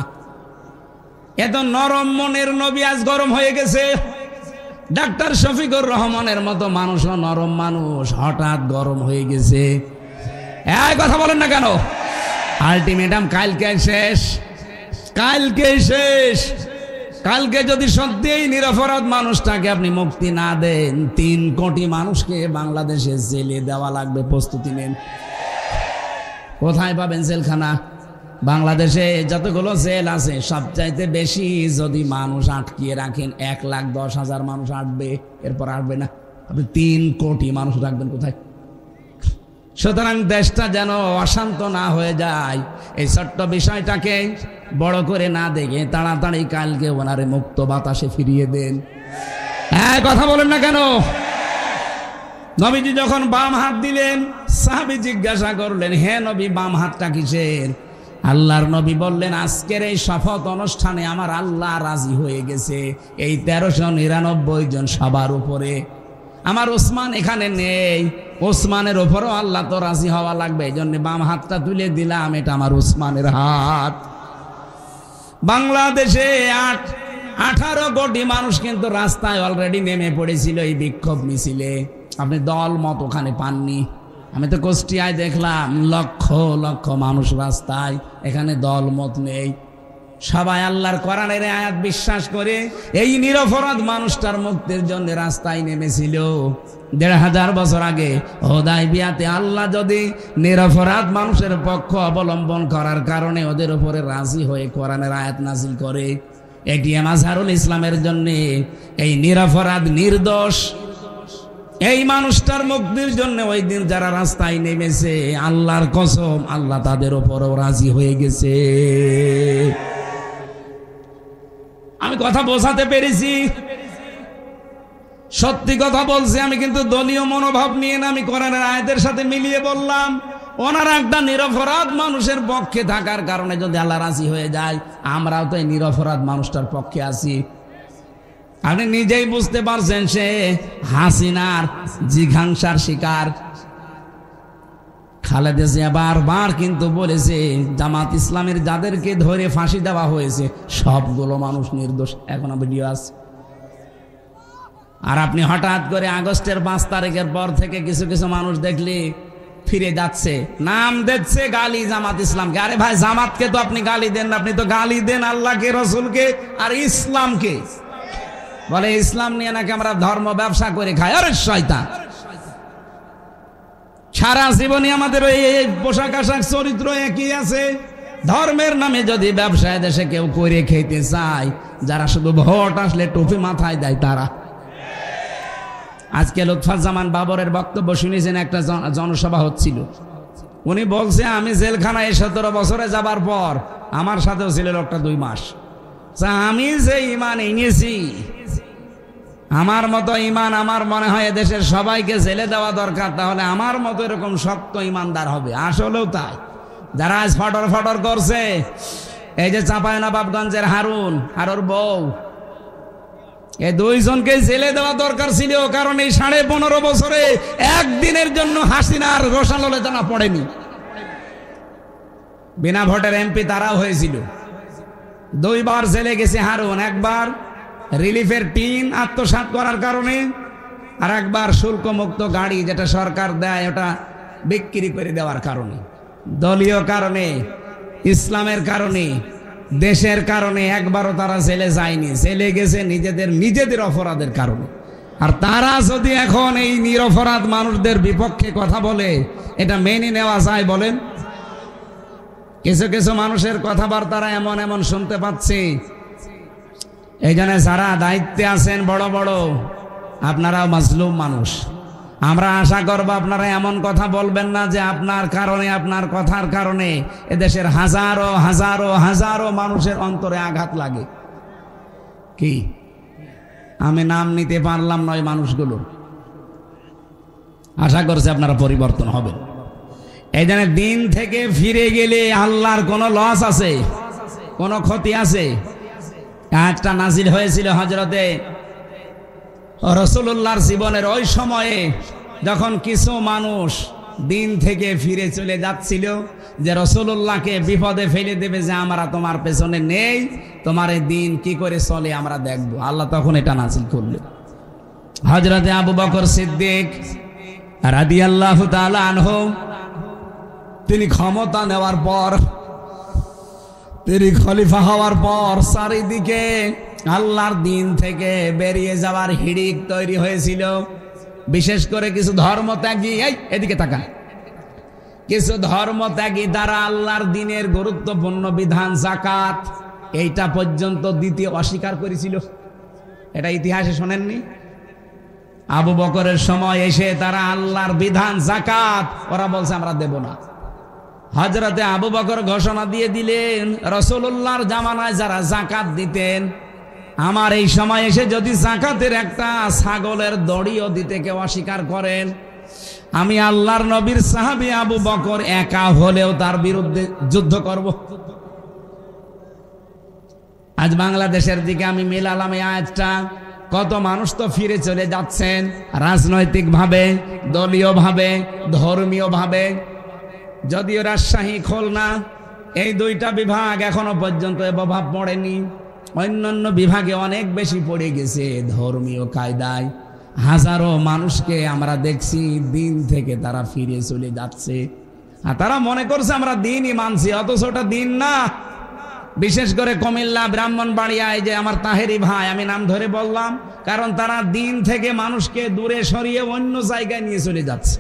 [SPEAKER 1] এত নরম মনের নবী আজ গরম হয়ে গেছে। ডাক্তার শফিকুর রহমানের মতো মানুষও নরম মানুষ, হঠাৎ গরম হয়ে গেছে। এই কথা বলেন না কেন? আলটিমেটাম কালকে শেষ, কালকে শেষ। কালকে যদি সত্যিই নিরপরাধ মানুষটাকে আপনি মুক্তি না দেন, 3 কোটি মানুষকে বাংলাদেশে জেলে দেওয়া লাগবে। প্রস্তুতি নেন। কোথায় পাবেন জেলখানা? বাংলাদেশে যতগুলো জেল আছে সবচাইতে বেশি যদি মানুষ আটকিয়ে রাখেন 1,10,000 মানুষ আটবে, এরপর আসবে না। আপনি 3 কোটি মানুষ রাখবেন কোথায়? সুতরাং দেশটা যেন অশান্ত না হয়ে যায়, এই ছোট্ট বিষয়টাকে বড় করে না দেখে তাড়াতাড়ি কালকে ওনারে মুক্ত বাতাসে ফিরিয়ে দেন। হ্যাঁ, কথা বলেন না কেন? নবীজি যখন বাম হাত দিলেন, সাহাবী জিজ্ঞাসা করলেন, হে নবী বাম হাতটা কিসের? আল্লাহর নবী বললেন, আজকের এই শপথ অনুষ্ঠানে আমার আল্লাহ রাজি হয়ে গেছে এই 1399 জন সবার উপরে। আমার ওসমান এখানে নেই, ওসমানের ওপরও আল্লাহ তো রাজি হওয়া লাগবে, এই জন্য বাম হাতটা তুলে দিলাম, এটা আমার ওসমানের হাত। বাংলাদেশে 18 কোটি মানুষ কিন্তু রাস্তায় অলরেডি নেমে পড়েছিল এই বিক্ষোভ মিছিলে। আপনি দল মত ওখানে পাননি। আমি তো কুষ্টিয়ায় দেখলাম লক্ষ লক্ষ মানুষ রাস্তায়, এখানে দল মত নেই। সবাই আল্লাহর কোরআনের আয়াত বিশ্বাস করে এই নিরপরাধ মানুষটার মুক্তির জন্য রাস্তায় নেমেছিল। 1500 বছর আগে হুদায়বিয়াতে আল্লাহ যদি নিরপরাধ মানুষের পক্ষ অবলম্বন করার কারণে ওদের উপরে রাজি হয়ে কোরআনের আয়াত নাজিল করে, এটিএম আজহারুল ইসলামের জন্য এই নিরপরাধ নির্দোষ এই মানুষটার মুক্তির জন্য ওই দিন যারা রাস্তায় নেমেছে, আল্লাহর কসম আল্লাহ তাদের উপরও রাজি হয়ে গেছে। আমি কথা বোঝাতে পেরেছি? সত্যি কথা বলছি আমি, কিন্তু দলীয় মনোভাব নিয়ে না, আমি কোরআনের আয়াতের সাথে মিলিয়ে বললাম। ওনারা একটা নিরপরাধ মানুষের পক্ষে থাকার কারণে যদি আল্লাহ রাজি হয়ে যায়, আমরাও তো এই নিরপরাধ মানুষটার পক্ষে আছি। আপনি নিজেই বুঝতে পারছেন, সে হাসিনার জিঘাংসার শিকার। খালেদা জিয়া বারবার কিন্তু বলেছে জামাত ইসলামের যাদেরকে ধরে ফাঁসি দেওয়া হয়েছে সবগুলো মানুষ নির্দোষ। এখনো ভিডিও আছে। আর আপনি হঠাৎ করে আগস্টের 5 তারিখের পর থেকে কিছু কিছু মানুষ দেখলে ফিরে যাচ্ছে, নাম দিচ্ছে গালি জামাত ইসলামকে। আরে ভাই, জামাতকে তো আপনি গালি দেন না, আপনি তো গালি দেন আল্লাহকে, রসুলকে আর ইসলামকে। বলে ইসলাম নিয়ে নাকি আমরা ধর্ম ব্যবসা করে খাই। আরে শয়তান, সারা জীবনে আমাদের ওই পোশাক আশাক চরিত্র একই আছে। ধর্মের নামে যদি ব্যবসায় দেশে কেউ করে খেতে চায়, যারা শুধু ভোট আসলে টুপি মাথায় দেয় তারা। আজকে লুৎফুজ্জামান বাবরের বক্তব্য শুনেছেন, একটা জনসভা হচ্ছিল। উনি বলছে আমি জেলখানায় 17 বছরে যাবার পর আমার সাথেও ছিল লোকটা 2 মাস। আমি যে ইমান এনেছি, আমার মতো ইমান আমার মনে হয় দেশের সবাইকে জেলে দেওয়া দরকার, তাহলে আমার মতো এরকম শক্ত ইমানদার হবে। আসলেও তাই। যারা আজ ফটর ফটর করছে, এই যে চাঁপাইনবাবগঞ্জের হারুন আর ওর বউ, এই 2 জনকে জেলে দেওয়া দরকার ছিল, কারণ এই 15.5 বছরে একদিনের জন্য হাসিনার রোশানলে জানা পড়েনি। বিনা ভোটের এমপি তারাও হয়েছিল। 2 বার জেলে গেছে হারুন, একবার রিলিফের টিন আত্মসাৎ করার কারণে, আর একবার শুল্ক মুক্ত গাড়ি যেটা সরকার দেয় ওটা বিক্রি করে দেওয়ার কারণে। দলীয় কারণে, ইসলামের কারণে, দেশের কারণে একবারও তারা জেলে যায়নি। জেলে গেছে নিজেদের অপরাধের কারণে। আর তারা যদি এখন এই নিরপরাধ মানুষদের বিপক্ষে কথা বলে, এটা মেনে নেওয়া যায় বলেন? কিছু কিছু মানুষের কথাবার্তারা এমন এমন শুনতে পাচ্ছি। এই জন্য যারা দায়িত্বে আছেন বড় বড়, আপনারাও মাজলুম মানুষ। আমরা আশা করব আপনারা এমন কথা বলবেন না যে আপনার কারণে, আপনার কথার কারণে এদেশের হাজারো হাজারো হাজারো মানুষের অন্তরে আঘাত লাগে। কি আমি নাম নিতে পারলাম নয় মানুষগুলো। আশা করছি আপনারা পরিবর্তন হবেন। এই জন্য দিন থেকে ফিরে গেলে আল্লাহর কোনো লস আছে, কোনো ক্ষতি আছে? আয়াতটা নাজিল হয়েছিল হযরতে রাসূলুল্লাহর জীবনের ওই সময়ে, যখন কিছু মানুষ দিন থেকে ফিরে চলে যাচ্ছিল, যে রাসূলুল্লাহকে বিপদে ফেলে দেবে, যে আমরা তোমার পেছনে নেই, তোমার এই দিন কি করে চলে আমরা দেখব। আল্লাহ তখন এটা নাজিল করলেন। হযরতে আবু বকর সিদ্দিক রাদিয়াল্লাহু তাআলা আনহু, তিনি ক্ষমতা নেওয়ার পর, তিনি খলিফা হওয়ার পর চারিদিকে আল্লাহর দিন থেকে বেরিয়ে যাওয়ার হিড়িক তৈরি হয়েছিল। বিশেষ করে কিছু ধর্মত্যাগী, এদিকে তাকান, কিছু ধর্মত্যাগী দ্বারা আল্লাহর দিনের গুরুত্বপূর্ণ বিধান যাকাত, এইটা পর্যন্ত দিতে অস্বীকার করেছিল। এটা ইতিহাসে শোনেননি? আবু বকরের সময় এসে তারা আল্লাহর বিধান যাকাত, ওরা বলছে আমরা দেব না। হযরতে আবু বকর ঘোষণা দিয়ে দিলেন, রাসূলুল্লাহর জামানায় যারা যাকাত দিতেন, আমার এই সময় এসে যদি যাকাতের একটা ছাগলের দড়িও দিতে কেউ অস্বীকার করেন, আমি আল্লাহর নবীর সাহাবী আবু বকর একা হলেও তার বিরুদ্ধে যুদ্ধ করব। আজ বাংলাদেশের দিকে আমি মিলালাম এই আয়াতটা। কত মানুষ তো ফিরে চলে যাচ্ছেন, রাজনৈতিকভাবে, দলীয়ভাবে, ধর্মীয়ভাবে। যদিও রাজশাহী, খুলনা এই 2টা বিভাগ এখনো পর্যন্ত এ প্রভাব পড়েনি, অন্যান্য বিভাগে অনেক বেশি পড়ে গেছে ধর্মীয় কায়দায়। হাজারো মানুষকে আমরা দেখছি দিন থেকে তারা ফিরে চলে যাচ্ছে, আর তারা মনে করছে আমরা দিনই মানছি, অথচ ওটা দিন না। বিশেষ করে কুমিল্লা, ব্রাহ্মণবাড়িয়ায় যে আমার তাহেরি ভাই, আমি নাম ধরে বললাম, কারণ তারা দিন থেকে মানুষকে দূরে সরিয়ে অন্য জায়গায় নিয়ে চলে যাচ্ছে।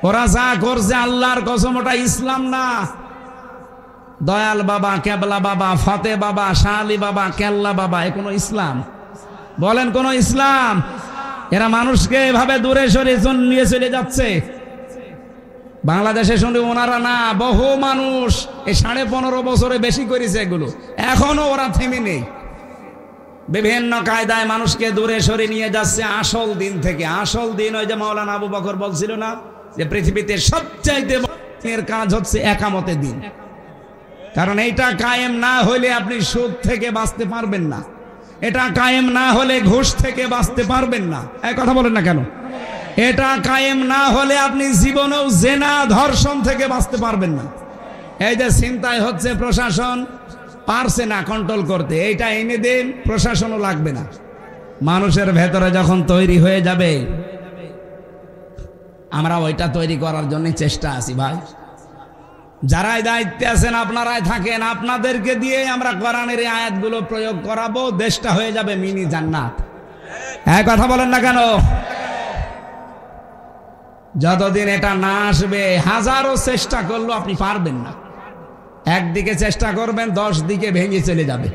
[SPEAKER 1] ওরা যা করছে আল্লাহর কসম ওটা ইসলাম না। দয়াল বাবা, কেবলা বাবা, ফতে বাবা, শাহ আলী বাবা, কেল্লা বাবা, এ কোনো ইসলাম? বলেন কোন ইসলাম? এরা মানুষকে এভাবে দূরে সরে নিয়ে চলে যাচ্ছে। বাংলাদেশে শুনে ওনারা না, বহু মানুষ এই 15.5 বছরে বেশি করেছে এগুলো, এখনো ওরা থেমে নেই। বিভিন্ন কায়দায় মানুষকে দূরে সরে নিয়ে যাচ্ছে আসল দিন থেকে। আসল দিন ওই যে মাওলানা আবু বকর বলছিল না, যে পৃথিবীতে সবচাইতে বড় কাজ হচ্ছে একামতে দিন। কারণ এইটা কায়েম না হলে আপনি সুদ থেকে বাঁচতে পারবেন না, এটা কায়েম না হলে ঘুষ থেকে বাঁচতে পারবেন না। এই কথা বলেন না কেন? এটা কায়েম না হলে আপনি জীবনেও জেনা ধর্ষণ থেকে বাঁচতে পারবেন না। এই যে চিন্তায় হচ্ছে, প্রশাসন পারছে না কন্ট্রোল করতে, এইটা এনে দেন, প্রশাসনও লাগবে না। মানুষের ভেতরে যখন তৈরি হয়ে যাবে, আমরা ওইটা তৈরি করার জন্য চেষ্টা আছি ভাই। যারাই দায়িত্বে আছেন আপনারাই থাকেন, আপনাদেরকে দিয়ে আমরা কোরআনের এই আয়াতগুলো প্রয়োগ করাবো, দেশটা হয়ে যাবে মিনি জান্নাত। এক কথা বলেন না কেন? যতদিন এটা না আসবে, হাজারো চেষ্টা করলেও আপনি পারবেন না। একদিকে চেষ্টা করবেন, 10 দিকে ভেঙে চলে যাবে।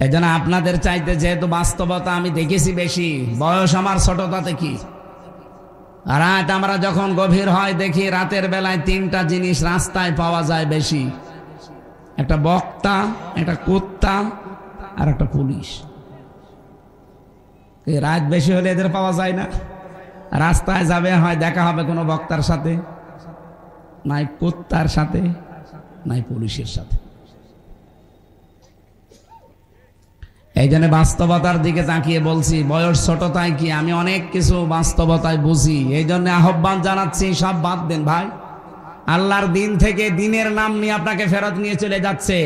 [SPEAKER 1] এই জন্য আপনাদের চাইতে যেহেতু বাস্তবতা আমি দেখেছি বেশি, বয়স আমার ছোটতাতে কি, রাত আমরা যখন গভীর হয় দেখি রাতের বেলায় 3টা জিনিস রাস্তায় পাওয়া যায় বেশি, একটা বক্তা, একটা কুত্তা আর একটা পুলিশ। রাত বেশি হলে এদের পাওয়া যায় না। রাস্তায় যাবে, হয় দেখা হবে কোনো বক্তার সাথে, নাই কুত্তার সাথে, নাই পুলিশের সাথে। এই জন্য বাস্তবতার দিকে তাকিয়ে বলছি, বয়স ছোটতায় কি, আমি অনেক কিছু বাস্তবতায় বুঝি। এই জন্য আহ্বান জানাচ্ছি, সব বাদ দেন ভাই। আল্লাহর দিন থেকে দিনের নাম নিয়ে আপনাকে ফেরত নিয়ে চলে যাচ্ছে।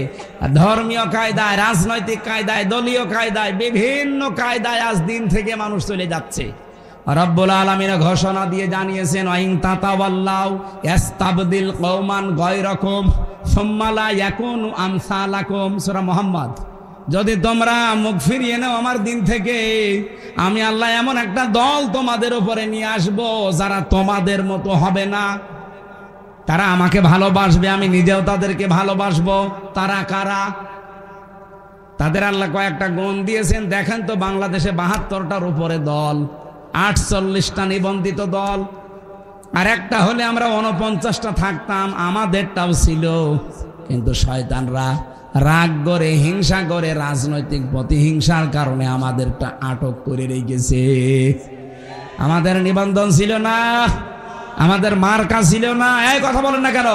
[SPEAKER 1] ধর্মীয় কায়দায়, রাজনৈতিক কায়দায়, দলীয় কায়দায়, বিভিন্ন কায়দায় আজ দিন থেকে মানুষ চলে যাচ্ছে। রব্বুল আলামিন ঘোষণা দিয়ে জানিয়েছেন, ওয়াইন তাতাওয়াল্লাউ ইস্তাবদিল কওমান গায়রাকুম সুম্মা লা ইয়াকুনু আমসালাকুম। সূরা মুহাম্মদ। যদি তোমরা মুখ ফিরিয়ে নাও আমার দিন থেকে, আমি আল্লাহ এমন একটা দল তোমাদের উপরে নিয়ে আসব, যারা তোমাদের মতো হবে না। তারা আমাকে ভালোবাসবে, আমি নিজেও তাদেরকে ভালোবাসবো। তারা কারা? তাদের আল্লাহ কয়েকটা গুণ দিয়েছেন। দেখেন তো, বাংলাদেশে 72টার উপরে দল, 48টা নিবন্ধিত দল, আর একটা হলে আমরা 49টা থাকতাম, আমাদেরটাও ছিল। কিন্তু শয়তানরা রাগ করে, হিংসা করে, রাজনৈতিক প্রতিহিংসার কারণে আমাদেরটা আটক করে রেখেছে। আমাদের নিবন্ধন ছিল না, আমাদের মার্কা ছিল না। এই কথা বলেন না কেন?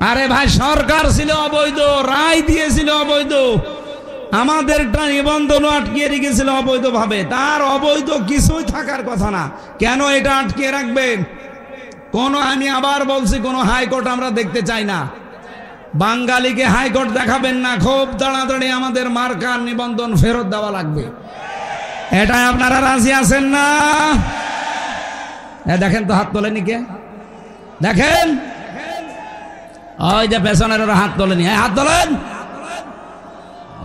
[SPEAKER 1] আরে ভাই, সরকার ছিল অবৈধ, রায় দিয়েছিল অবৈধ, আমাদেরটা নিবন্ধন আটকিয়ে রেখেছিল অবৈধ ভাবে। তার অবৈধ কিছুই থাকার কথা না, কেন এটা আটকিয়ে রাখবেন? আমি আবার বলছি, কোন হাইকোর্ট আমরা দেখতে চাই না। বাঙালিকে হাইকোর্ট দেখাবেন না, খুব তাড়াতাড়ি আমাদের মার্কার নিবন্ধন ফেরত দেওয়া লাগবে। এটাই আপনারা রাজি আছেন না? দেখেন তো, হাত তোলেনি কে? দেখেন, ওই যে পেছনের ওরা হাত তোলেনি। হাত তোলেন।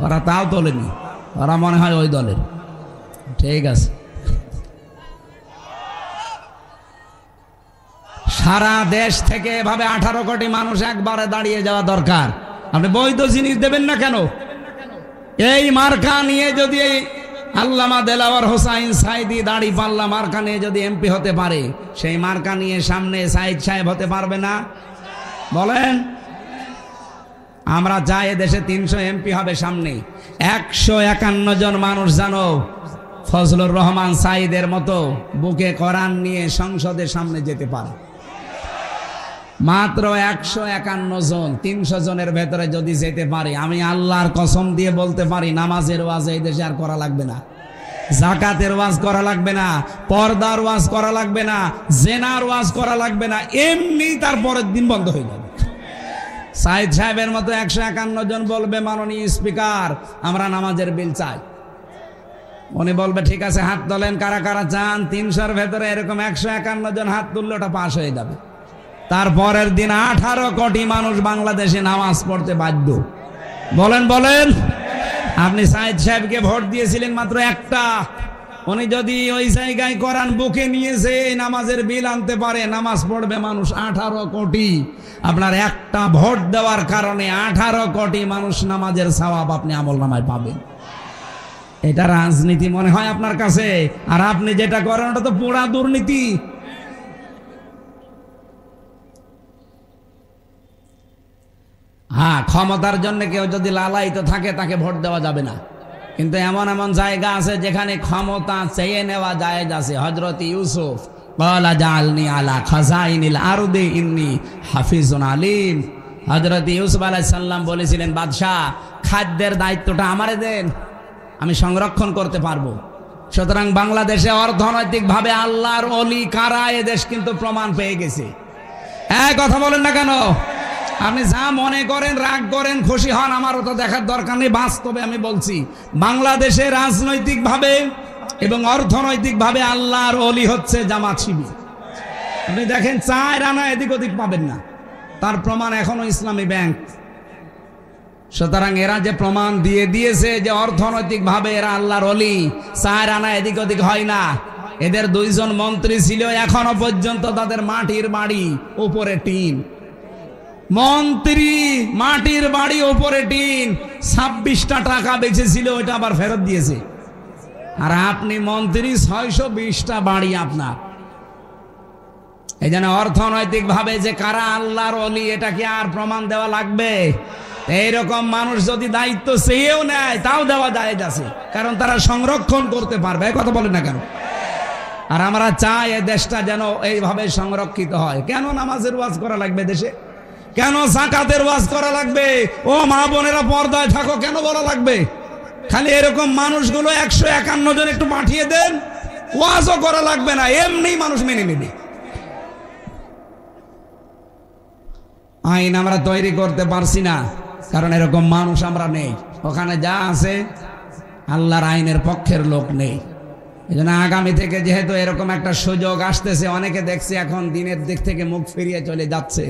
[SPEAKER 1] ওরা তাও তোলেনি, ওরা মনে হয় ওই দলের। ঠিক আছে, সারা দেশ থেকে এভাবে 18 কোটি মানুষ একবারে দাঁড়িয়ে যাওয়া দরকার। আপনি বৈধ জিনিস দেবেন না কেন? এই মার্কা নিয়ে যদি আল্লামা দেলাওয়ার হোসাইন সাইদি দাঁড়িপাল্লা মার্কা নিয়ে যদি এমপি হতে পারে, সেই মার্কা নিয়ে সামনে সাইদ সাহেব হতে পারবে না? বলেন। আমরা চাই দেশে 300 এমপি হবে সামনে। 151 জন মানুষ জানো ফজলুর রহমান সাইদের মতো বুকে কোরআন নিয়ে সংসদের সামনে যেতে পারে। মাত্র 151 জন। 300 জনের ভেতরে যদি যেতে পারে, আমি আল্লাহর কসম দিয়ে বলতে পারি, নামাজের ওয়াজ এই দেশে আর করা লাগবে না, জাকাতের ওয়াজ করা লাগবে না, পর্দার ওয়াজ করা লাগবে না, জেনার ওয়াজ করা লাগবে না, এমনি তার পরের দিন বন্ধ হয়ে যাবে। সাইদ সাহেবের মতো 151 জন বলবে, মাননীয় স্পিকার, আমরা নামাজের বিল চাই। উনি বলবে, ঠিক আছে, হাত তোলেন, কারা কারা চান। 300-র ভেতরে এরকম 151 জন হাত তুললে ওটা পাশ হয়ে যাবে। তারপরের দিন 18 কোটি মানুষ বাংলাদেশে নামাজ পড়তে বাধ্য। বলেন বলেন। আপনি সাইদ সাহেবকে ভোট দিয়েছিলেন মাত্র একটা। উনি যদি ওই জায়গায় কোরআন বুকে নিয়েছে নামাজের বিল আনতে পারে, নামাজ পড়বে মানুষ 18 কোটি। আপনার একটা ভোট দেওয়ার কারণে 18 কোটি মানুষ নামাজের সওয়াব আপনি আমলনামায় পাবেন। এটা রাজনীতি মনে হয় আপনার কাছে? আর আপনি যেটা করেন ওটা তো পুরা দুর্নীতি। হ্যাঁ, ক্ষমতার জন্য কেউ যদি লালায়িত থাকে তাকে ভোট দেওয়া যাবে না, কিন্তু এমন এমন জায়গা আছে যেখানে ক্ষমতা চেয়ে নেওয়া জায়েজ আছে। হযরত ইউসুফ ক্বালা জাআলনি আলা খাযাইনিল আরদি ইন্নী হাফিজুন আলীম। হযরত ইউসুফ আলাইহিস সালাম বলেছিলেন, বাদশা খাদ্যের দায়িত্বটা আমারে দেন, আমি সংরক্ষণ করতে পারবো। সুতরাং বাংলাদেশে অর্থনৈতিকভাবে আল্লাহর ওলি কারা এ দেশ কিন্তু প্রমাণ পেয়ে গেছে। এক কথা বলেন না কেন? আপনি যা মনে করেন, রাগ করেন, খুশি হন, আমারও তো দেখার দরকার নেই। বাস্তবে আমি বলছি, বাংলাদেশে রাজনৈতিকভাবে এবং অর্থনৈতিকভাবে আল্লাহর ওলি হচ্ছে জামাত শিবির। আপনি দেখেন 4 আনা এদিক ওদিক পাবেন না, তার প্রমাণ এখনো ইসলামী ব্যাংক। সুতরাং এরা যে প্রমাণ দিয়ে দিয়েছে যে অর্থনৈতিকভাবে এরা আল্লাহর ওলি, 4 আনা এদিক ওদিক হয় না। এদের 2 জন মন্ত্রী ছিল, এখনো পর্যন্ত তাদের মাটির বাড়ি উপরে টিন। মন্ত্রী মাটির বাড়ি উপরে টিন, 26টা টাকা বেঁচেছিল, ওইটা আবার ফেরত দিয়েছে। আর আপনি মন্ত্রী, 620টা বাড়ি আপনার। এই জন্য অর্থনৈতিকভাবে যে কারা আল্লাহর ওলি, এটা কি আর প্রমাণ দেওয়া লাগবে? এইরকম মানুষ যদি দায়িত্ব চেয়েও নেয় তাও দেওয়া যায় আছে, কারণ তারা সংরক্ষণ করতে পারবে। কথা বলেন না কেন? আর আমরা চাই এই দেশটা যেন এইভাবে সংরক্ষিত হয়। কেন নামাজের ওয়াজ করা লাগবে দেশে? কেন যাকাতের ওয়াজ করা লাগবে? ও মা বোনেরা পর্দায় থাকো কেন বলা লাগবে? খালি এরকম মানুষগুলো 151 জন একটু পাঠিয়ে দেন, ওয়াজও করা লাগবে না, এমনি মানুষ মেনে নেবে। আইন আমরা তৈরি করতে পারছি না, কারণ এরকম মানুষ আমরা নেই। ওখানে যা আছে আল্লাহর আইনের পক্ষের লোক নেই। এই জন্য আগামী থেকে যেহেতু এরকম একটা সুযোগ আসতেছে, অনেকে দেখছে এখন দিনের দিক থেকে মুখ ফিরিয়ে চলে যাচ্ছে।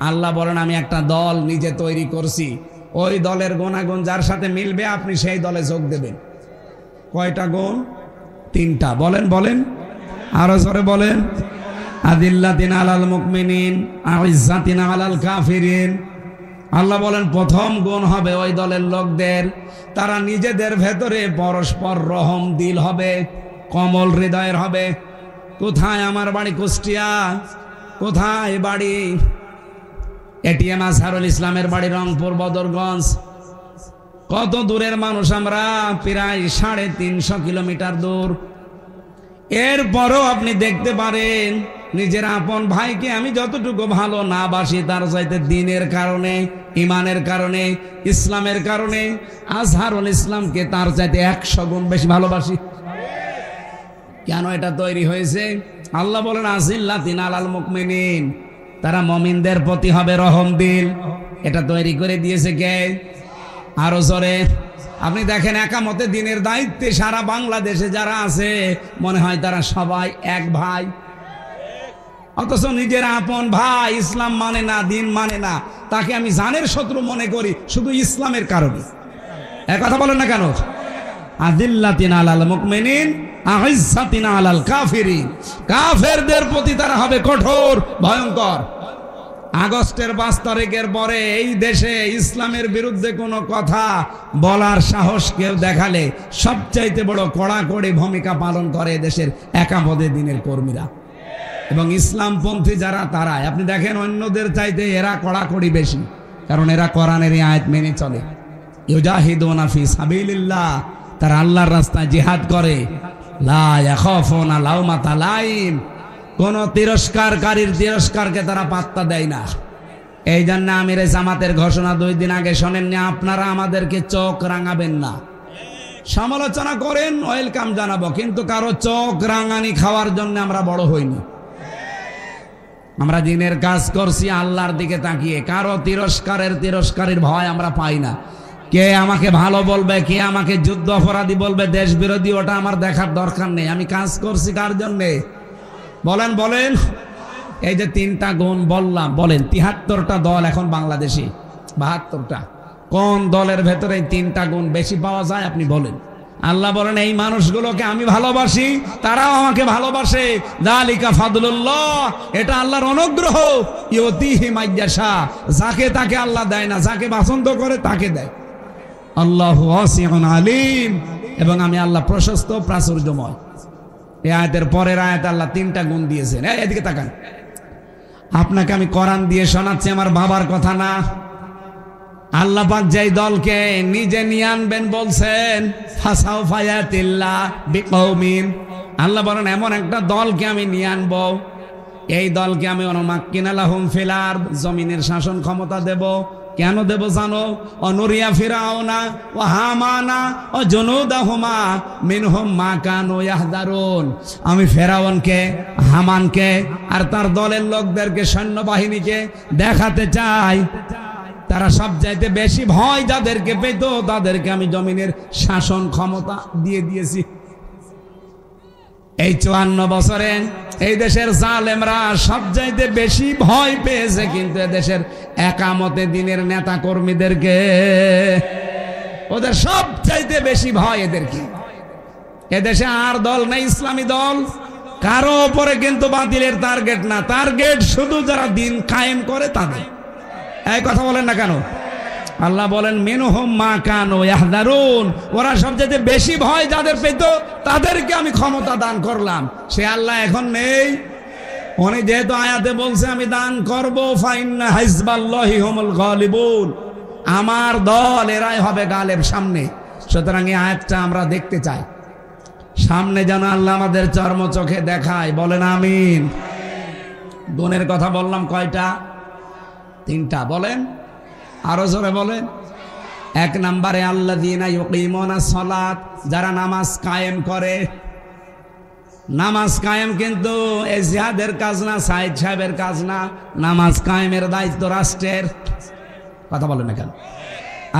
[SPEAKER 1] আল্লাহ বলেন, আমি একটা দল নিজে তৈরি করছি, ওই দলের গুণাগুণ যার সাথে মিলবে আপনি সেই দলে যোগ দেবেন। কয়টা গুণ? 3টা। বলেন বলেন, আরো জোরে বলেন। আদিল্লাতিন আলাল মুমিনিন আইজ্জাতিন আলাল কাফিরিন। আল্লাহ বলেন প্রথম গুণ হবে ওই দলের লোকদের, তারা নিজেদের ভেতরে পরস্পর রহম দিল হবে, কমল হৃদয়ের হবে। কোথায়? আমার বাড়ি কুষ্টিয়া। কোথায় বাড়ি? এটিএম আজহারুল ইসলামের বাড়ি রংপুর বদরগঞ্জ। কত দূরের মানুষ আমরা? প্রায় 350 কিলোমিটার দূর। এরপরও আপনি দেখতে পারেন নিজের আপন ভাইকে আমি যতটুকু ভালো না বাসি, তার চাইতে দিনের কারণে, ইমানের কারণে, ইসলামের কারণে আজহারুল ইসলামকে তার চাইতে 100 গুণ বেশি ভালোবাসি। কেন এটা তৈরি হয়েছে? আল্লাহ বলেন আজিল্লাতিন আলাল মুমিনিন, তারা মুমিনদের প্রতি হবে রহম দিল। এটা তৈরি করে দিয়েছে কে? আরো জোরে। আপনি দেখেন একামতে দিনের দায়িত্বে সারা বাংলাদেশে যারা আছে, মনে হয় তারা সবাই এক ভাই, অথচ নিজের আপন ভাই ইসলাম মানে না, দিন মানে না, তাকে আমি জানের শত্রু মনে করি শুধু ইসলামের কারণে। এক কথা বলেন না কেন? আদিল্লাতিন আলাল মুমিনিন আইজ্জাতিন আলাল কাফিরিন, কাফেরদের প্রতি তারা হবে কঠোর, ভয়ঙ্কর। আগস্টের 5 তারিখের পরে এই দেশে ইসলামের বিরুদ্ধে কোনো কথা বলার সাহস কেউ দেখালে সবচাইতে বড় কড়াকড়ি ভূমিকা পালন করে দেশের একামতে দিনের কর্মীরা এবং ইসলামপন্থী যারা, তারাই। আপনি দেখেন অন্যদের চাইতে এরা কড়াকড়ি বেশি, কারণ এরা কোরআনের আয়াত মেনে চলে। ইউজাহিদুনা ফি সাবিলিল্লাহ, তারা আল্লাহর রাস্তায় জিহাদ করে। লা ইয়াখাফুনা লাউমাতা লাইম, কোন তিরস্কারকারীর তিরস্কারকে তারা পাত্তা দেয় না। এই জন্য আমির জামাতের ঘোষণা 2 দিন আগে শোনেননি, আপনারা আমাদেরকে চোখ রাঙাবেন না। সমালোচনা করেন, ওয়েলকাম জানাবো, কিন্তু কারো চোখ রাঙানি খাওয়ার জন্য আমরা বড় হইনি। আমরা দিনের কাজ করছি আল্লাহর দিকে তাকিয়ে, কারো তিরস্কারের ভয় আমরা পাই না। কে আমাকে ভালো বলবে, কে আমাকে যুদ্ধ অপরাধী বলবে, দেশ বিরোধী, ওটা আমার দেখার দরকার নেই। আমি কাজ করছি কার জন্যে? বলেন বলেন। এই যে 3টা গুণ বললাম, বলেন 73টা দল এখন বাংলাদেশে, 72টা। কোন দলের ভেতরে 3টা গুণ বেশি পাওয়া যায় আপনি বলেন? আল্লাহ বলেন এই মানুষগুলোকে আমি ভালোবাসি, তারাও আমাকে ভালোবাসে। যালিকা ফাদলুল্লাহ, এটা আল্লাহর অনুগ্রহ। ইউতিহি মাইয়াশা, যাকে তাকে আল্লাহ দেয় না, যাকে পছন্দ করে তাকে দেয়। আল্লাহু ওয়াসিউন আলিম, এবং আমি আল্লাহ প্রশস্ত প্রাচুর্যময়। এই আয়াতের পরের আয়াতে আল্লাহ 3টা গুণ দিয়েছেন। এদিকে তাকান, আপনাকে আমি কোরআন দিয়ে শোনাচ্ছি, আমার বাবার কথা না। আল্লাহ পাক যেই দলকে নিজে নিয়ে আনবেন বলছেন, ফাসাউফা ইয়াতিল্লাহ বিকৌমিন, আল্লাহ বলেন এমন একটা দলকে আমি নিয়ে আনবো, এই দলকে আমি অনুমাক্কিনা লাহুম ফিল আরদ, জমিনের শাসন ক্ষমতা দেব। কেন দেব জানো? অনুরিয়া ফিরাউনা ও হামানা ও জুনুদাহুমা মিনহুম মা কানু ইয়াহদারুন, আমি ফেরাউনকে, হামানকে আর তার দলের লোকদেরকে, সৈন্যবাহিনীকে দেখাতে চাই তারা সবচাইতে বেশি ভয় যাদেরকে পেত তাদেরকে আমি জমিনের শাসন ক্ষমতা দিয়ে দিয়েছি। এই 54 বছরে এই দেশের জালেমরা সবচাইতে বেশি ভয় পেয়েছে কিন্তু এদেশের একামতে দিনের নেতা কর্মীদেরকে, ওদের সবচাইতে বেশি ভয় এদেরকে। এদেশে আর দল নেই ইসলামী দল, কারো উপরে কিন্তু বাতিলের টার্গেট না, টার্গেট শুধু যারা দিন কায়েম করে তাদের। এই কথা বলেন না কেন? আল্লাহ বলেন মিনহুম মা কানু ইয়াহদারুন, ওরা সবচেয়ে বেশি ভয় যাদের পেত তাদেরকে আমি ক্ষমতা দান করলাম। সে আল্লাহ এখন নেই। উনি যেহেতু আয়াতে বলছে আমি দান করব, ফাইন্না হিজবাল্লাহি হুমুল গালিবুন, আমার দল এরাই হবে গালেব সামনে। সুতরাং এই আয়াতটা আমরা দেখতে চাই, সামনে যেন আল্লাহ আমাদের চর্ম চোখে দেখায়। বলেন আমিন। গুণের কথা বললাম কয়টা? 3টা। বলেন আরো জোরে বলেন। 1 নম্বরে আল্লাযীনা ইউকিমুনাস সালাত, যারা নামাজ কায়েম করে। নামাজ কায়েম কিন্তু এই জিহাদের কাজ না, সাইদ সাহেবের কাজ না, নামাজ কায়েমের দায়িত্ব রাষ্ট্রের। কথা বলেন না কেন?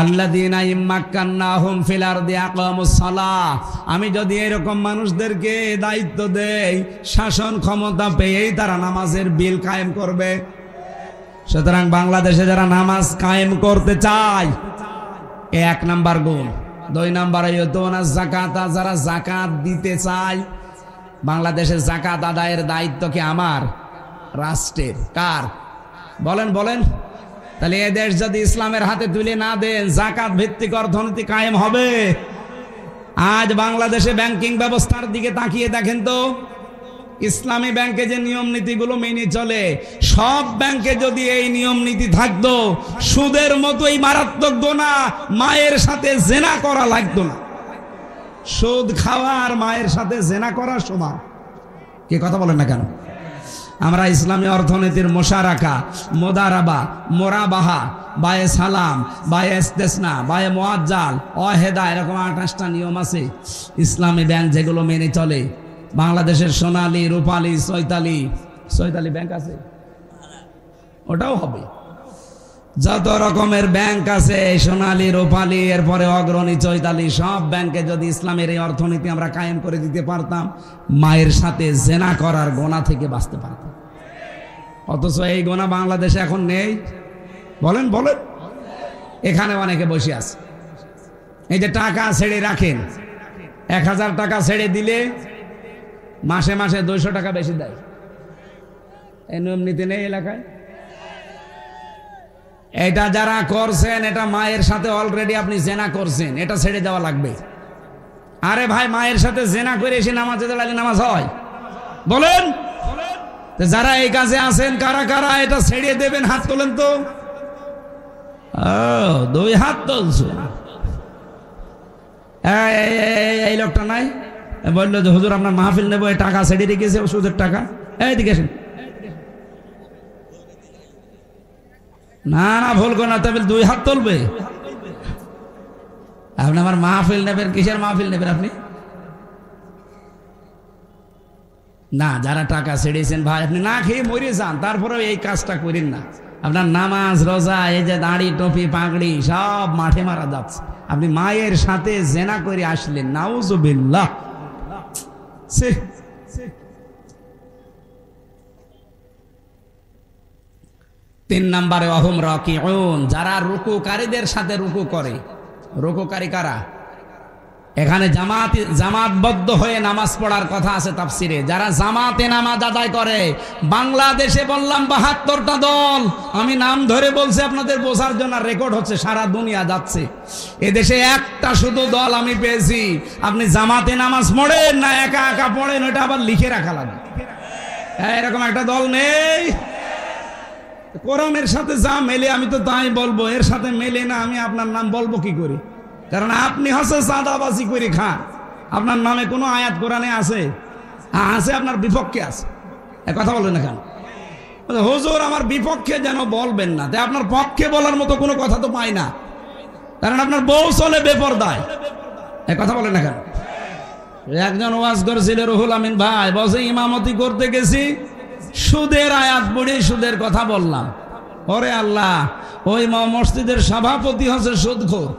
[SPEAKER 1] আল্লাযীনা ইম্মাক্কান্নাহুম ফিল আরদি আকামুস সালাহ, আমি যদি এরকম মানুষদেরকে দায়িত্ব দেই, শাসন ক্ষমতা পেয়েই তারা নামাজের বিল কায়েম করবে। সুতরাং বাংলাদেশে যারা নামাজ কায়েম করতে চায়, 1 নাম্বার গুণ। 2 নাম্বারে ইউতুনাজ যাকাতা, যারা যাকাত দিতে চায়। বাংলাদেশের যাকাত আদায়ের দায়িত্ব কি আমার? রাষ্ট্রের। কার? বলেন বলেন। তাহলে এই দেশ যদি ইসলামের হাতে তুলে না দেন, যাকাত ভিত্তিক অর্থনীতি কায়েম হবে? আজ বাংলাদেশে ব্যাংকিং ব্যবস্থার দিকে তাকিয়ে দেখেন তো, ইসলামী ব্যাংকে যে নিয়ম নীতিগুলো মেনে চলে, সব ব্যাংকে যদি এই নিয়ম নীতি থাকতো, সুদের মতোই মারাত্মক গোনা মায়ের সাথে জেনা করা লাগতো না। সুদ খাওয়া আর মায়ের সাথে জেনা করা সমান। কি কথা বলেন না কেন? আমরা ইসলামী অর্থনীতির মোশারাকা, মোদারাবা, মোরাবাহা, বায়ে সালাম, বায়ে ইস্তেসনা, বায়ে মুআজ্জাল, ওয়াহেদা, এরকম 28টা নিয়ম আছে ইসলামী ব্যাংক যেগুলো মেনে চলে। বাংলাদেশের সোনালী, রূপালী, চৈতালি ব্যাংক আছে, ওটাও হবে। যত রকমের ব্যাংক আছে, সোনালী, রূপালী, এরপরে অগ্রণী, চৈতালি, সব ব্যাংকে যদি ইসলামের এই অর্থনীতি আমরা কায়েম করে দিতে পারতাম, মায়ের সাথে জেনা করার গোনা থেকে বাঁচতে পারতাম। অথচ এই গোনা বাংলাদেশে এখন নেই। বলেন বলেন। এখানে অনেকে বসে আছে, এই যে টাকা ছেড়ে রাখেন, 1000 টাকা ছেড়ে দিলে মাসে মাসে 200 টাকা বেশি দেয়। এই নিয়ম নীতি নেই এলাকায়। এটা যারা করছেন, এটা মায়ের সাথে অলরেডি আপনি জেনা করছেন, এটা ছেড়ে দেওয়া লাগবে। আরে ভাই, মায়ের সাথে জেনা করে এসে নামাজে দাঁড়ালে নামাজ হয়? বলেন। যারা এই কাজে আছেন, কারা কারা এটা ছেড়ে দেবেন? হাত তোলেন তো। 2 হাত তুলছো। এই লোকটা নাই, বললো যে হুজুর আপনার মাহফিল নেবো, এই টাকা ছেড়ে রেখেছে, ওষুধের টাকা। এইদিকে আসেন। না না, ভুল না, তবে 2 হাত তুলবে। আপনি আমার মাহফিল নেবেন? কিসের মাহফিল নেবেন আপনি? না, যারা টাকা ছেড়েছেন ভাই, আপনি না খেয়ে মরে যান, তারপরেও এই কাজটা করেন না। আপনার নামাজ, রোজা, এই যে দাড়ি, টুপি, পাগড়ি সব মাঠে মারা যাচ্ছে। আপনি মায়ের সাথে জেনা করে আসলেন, নাউজুবিল্লাহ। 3 নম্বরে ওয়াহুম রাকিউন, যারা রুকুকারীদের সাথে রুকু করে। রুকুকারী কারা? এখানে জামাতবদ্ধ হয়ে নামাজ পড়ার কথা আছে তাফসিরে। যারা জামাতে নামাজ আদায় করে, বাংলাদেশে বললাম ৭২টা দল, আমি নাম ধরে বলছি আপনাদের বোঝার জন্য, রেকর্ড হচ্ছে, সারা দুনিয়া যাচ্ছে। এদেশে একটা শুধু দল আমি পেয়েছি, আপনি জামাতে নামাজ পড়েন না একা একা পড়েন, ওটা আবার লিখে রাখা লাগে। এরকম একটা দল নেই। কোরআনের সাথে যা মেলে আমি তো তাই বলবো, এর সাথে মেলে না আমি আপনার নাম বলবো কি করে? কারণ আপনি হচ্ছে চাঁদাবাজি করে খান, আপনার নামে কোনো আয়াত কোরআনে আছে? আছে, আপনার বিপক্ষে আছে। কথা বলবেন না কেন? হুজুর আমার বিপক্ষে যেন বলবেন না, তাই আপনার পক্ষে বলার মতো কোনো কথা তো পাই না, কারণ আপনার বউ চলে বেপরদায়। কথা বলেন না কেন? একজন ওয়াজ করেছিল রুহুল আমিন ভাই, বসে ইমামতি করতে গেছি, সুদের আয়াত পড়ে সুদের কথা বললাম। ওরে আল্লাহ, ওই মসজিদের সভাপতি হচ্ছে সুদখোর,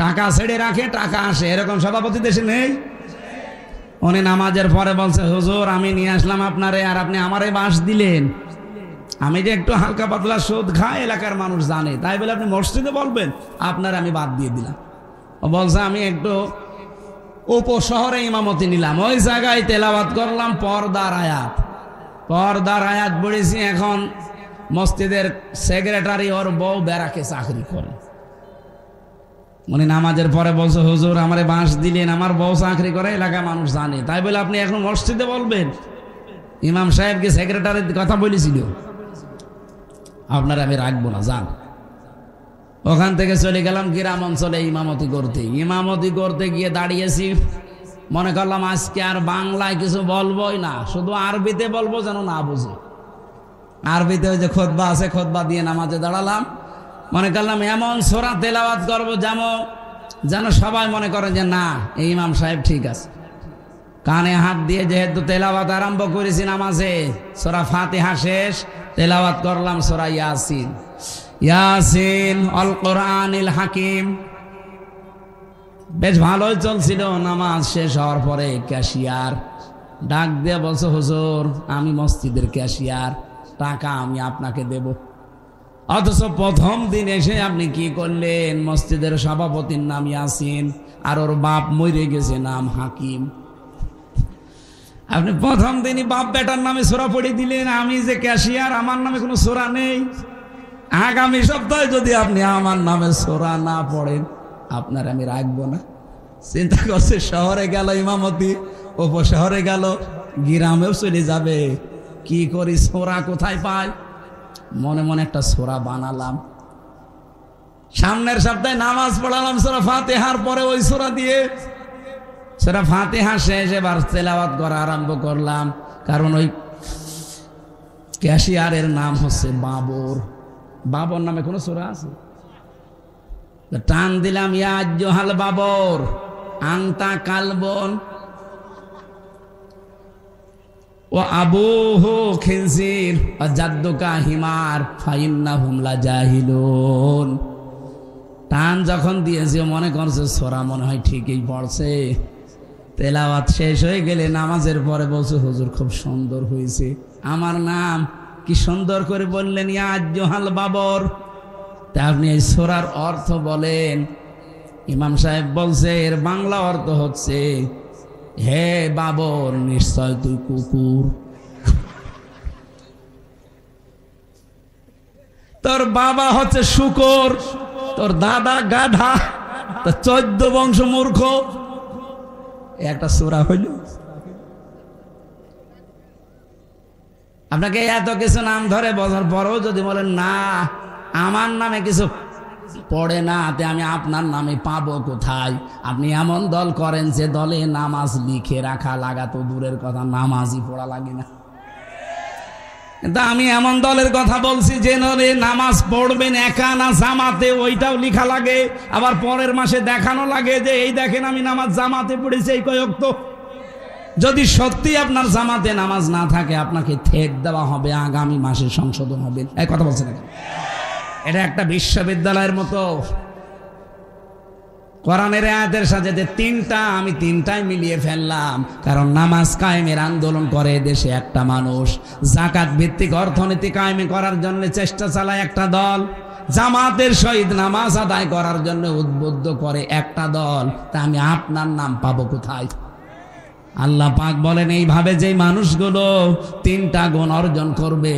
[SPEAKER 1] টাকা ছেড়ে রাখে, টাকা আসে, এরকম সভাপতি দেশে নেই। উনি নামাজের পরে বলছে, হুজুর আমি নিয়ে আসলাম আপনারে, আর আপনি আমারে বাঁশ দিলেন। আমি যে একটু হালকা পাতলা সুদ খাই, এলাকার মানুষ জানে, তাই বলে আপনি মসজিদে বলবেন? আপনার আমি বাদ দিয়ে দিলাম। ও বলছে আমি একটু উপশহরে ইমামতি নিলাম, ওই জায়গায় তেলাওয়াত করলাম পর্দার আয়াত। পর্দার আয়াত পড়েছি। এখন মসজিদের সেক্রেটারি ওর বউ ব্যারাকে চাকরি করে। উনি নামাজের পরে বলছে, হুজুর আমারে বাঁশ দিলেন, আমার বউ চাকরি করে, এলাকার মানুষ জানে, তাই বলে আপনি এখন মসজিদে বলবেন? ইমাম সাহেবকে সেক্রেটারির কথা বলেছিল, আপনারা আমি রাখবো না, যান। ওখান থেকে চলে গেলাম গ্রাম অঞ্চলে ইমামতি করতে গিয়ে দাঁড়িয়েছি। মনে করলাম আজকে আর বাংলায় কিছু বলবোই না, শুধু আরবিতে বলবো, যেন না বুঝে। আরবিতে ওই যে খুতবা আছে, খুতবা দিয়ে নামাজে দাঁড়ালাম। মনে করলাম এমন সূরা তেলাওয়াত করবো যেন সবাই মনে করে যে না, এই ইমাম সাহেব ঠিক আছে। কানে হাত দিয়ে যেহেতু তেলাওয়াত আরম্ভ করেছি নামাজে, সূরা ফাতিহা শেষ, তেলাওয়াত করলাম সূরা ইয়াসিন। ইয়াসিন আল কোরআনিল হাকিম। বেশ ভালোই চলছিল। নামাজ শেষ হওয়ার পরে ক্যাশিয়ার ডাক দিয়ে বলছে, হুজুর আমি মসজিদের ক্যাশিয়ার, টাকা আমি আপনাকে দেব। অথচ প্রথম দিন এসে আপনি কি করলেন? মসজিদের সভাপতির নাম ইয়াসিন, আর ওর বাপ মরে গেছে, নাম হাকিম। আপনি প্রথম দিনই বাপ বেটার নামে সূরা পড়ে দিলেন। আমি যে ক্যাশিয়ার, আমার নামে কোনো সূরা নেই। আগামী সপ্তাহে যদি আপনি আমার নামে সূরা না পড়েন, আপনার আমি রাখবো না। চিন্তা করছে, শহরে গেল ইমামতি, উপশহরে গেল, গ্রামেও চলে যাবে। কি করি, সূরা কোথায় পাই? মনে মনে একটা সূরা বানালাম। সামনের সপ্তাহে নামাজ পড়ালাম সূরা ফাতিহার পরে ওই সূরা দিয়ে। সূরা ফাতিহা শেষ, এবার তেলাওয়াত করা আরম্ভ করলাম। কারণ ওই ক্যাশিয়ারের নাম হচ্ছে বাবর। বাবর নামে কোনো সূরা আছে? টান দিলাম, ইয়া আইয়ুহাল বাবর আনতা কালবন ও আবুহু খিনজির ও জাদ্দুকা হিমার ফাইন্নাহুম লাজাহিলুন। টান যখন দিয়েছে, মনে করছে সূরা মনে হয় ঠিকই পড়ছে। তেলাওয়াত শেষ হয়ে গেলে নামাজের পরে বলছে, হুজুর খুব সুন্দর হয়েছে, আমার নাম কি সুন্দর করে বললেন, ইয়া আইয়ুহাল বাবর। তা আপনি এই সূরার অর্থ বলেন। ইমাম সাহেব বলছে, এর বাংলা অর্থ হচ্ছে, হে বাবর নিশ্চয় তুই কুকুর। তোর বাবা হচ্ছে শুকর, তোর দাদা গাধা, তোর 14 বংশ মূর্খ। একটা সূরা হইল। আপনাকে এত কিছু নাম ধরে বলার পরেও যদি বলেন না, আমার নামে কিছু পড়ে না, তে আমি আপনার নামে পাবো কোথায়? আপনি এমন দল করেন যে দলে নামাজ লিখে রাখা লাগা তো দূরের কথা, নামাজই পড়া লাগে না। কিন্তু আমি এমন দলের কথা বলছি যে দলে নামাজ পড়বেন একা না জামাতে, ওইটাও লিখা লাগে। আবার পরের মাসে দেখানো লাগে যে এই দেখেন আমি নামাজ জামাতে পড়েছি এই কয়েক। তো যদি সত্যি আপনার জামাতে নামাজ না থাকে, আপনাকে থেট দেওয়া হবে, আগামী মাসে সংশোধন হবে। এই কথা বলছে না? এটা একটা বিশ্ববিদ্যালয়ের মতো। কোরআনের আয়াতের সাথে তিনটা, আমি তিনটাই মিলিয়ে ফেললাম। কারণ নামাজ কায়েমের আন্দোলন করে দেশে একটা মানুষ, জাকাত ভিত্তিক অর্থনীতি কায়েম করার জন্য চেষ্টা চালায় একটা দল, জামাতের সহিত নামাজ আদায় করার জন্য উদ্বুদ্ধ করে একটা দল, তা আমি আপনার নাম পাবো কোথায়? আল্লাহ পাক বলেন এইভাবে যে মানুষগুলো তিনটা গুণ অর্জন করবে,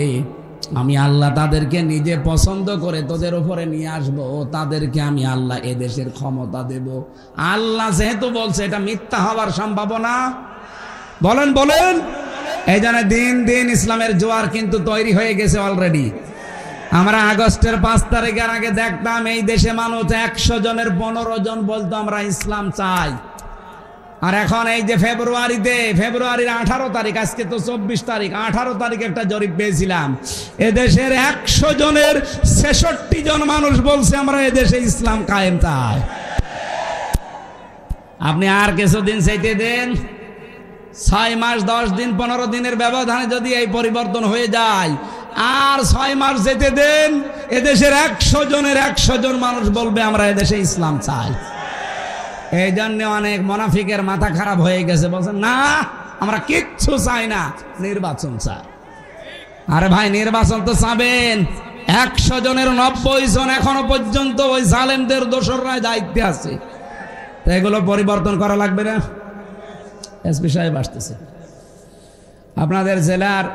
[SPEAKER 1] আমি আল্লাহ তাদেরকে নিজে পছন্দ করে তোদের উপরে নিয়ে আসবো, তাদেরকে আমি আল্লাহ এদেশের ক্ষমতা দেব। আল্লাহ যেহেতু বলছে, এটা মিথ্যা হওয়ার সম্ভাবনা বলেন বলেন। এই জন্য দিন দিন ইসলামের জোয়ার কিন্তু তৈরি হয়ে গেছে অলরেডি। আমরা আগস্টের 5 তারিখের আগে দেখতাম এই দেশে মানুষ 100 জনের 15 জন বলতো আমরা ইসলাম চাই। আর এখন এই যে ফেব্রুয়ারির 18 তারিখ, আজকে তো 24 তারিখ, 18 তারিখ একটা জরিপ পেয়েছিলাম, এদেশের 100 জনের 66 জন মানুষ বলছে আমরা এদেশে ইসলাম কায়েম চাই। আপনি আর কিছুদিন চাইতে দেন, 6 মাস 10 দিন 15 দিনের ব্যবধানে যদি এই পরিবর্তন হয়ে যায়, আর 6 মাস যেতে দেন, এদেশের 100 জনের 100 জন মানুষ বলবে আমরা এদেশে ইসলাম চাই। এই জন্য অনেক মুনাফিকের মাথা খারাপ হয়ে গেছে, বলছেন না আমরা কিচ্ছু চাই না, নির্বাচন চাই। আরে ভাই, নির্বাচন তো চাবেন, 100 জনের 90 জন এখনো পর্যন্ত ওই জালেমদের দোসররা দায়িত্বে আছে। তো এগুলো পরিবর্তন করা লাগবে না? এসপি সাহেব আসতেছে। আপনাদের জেলার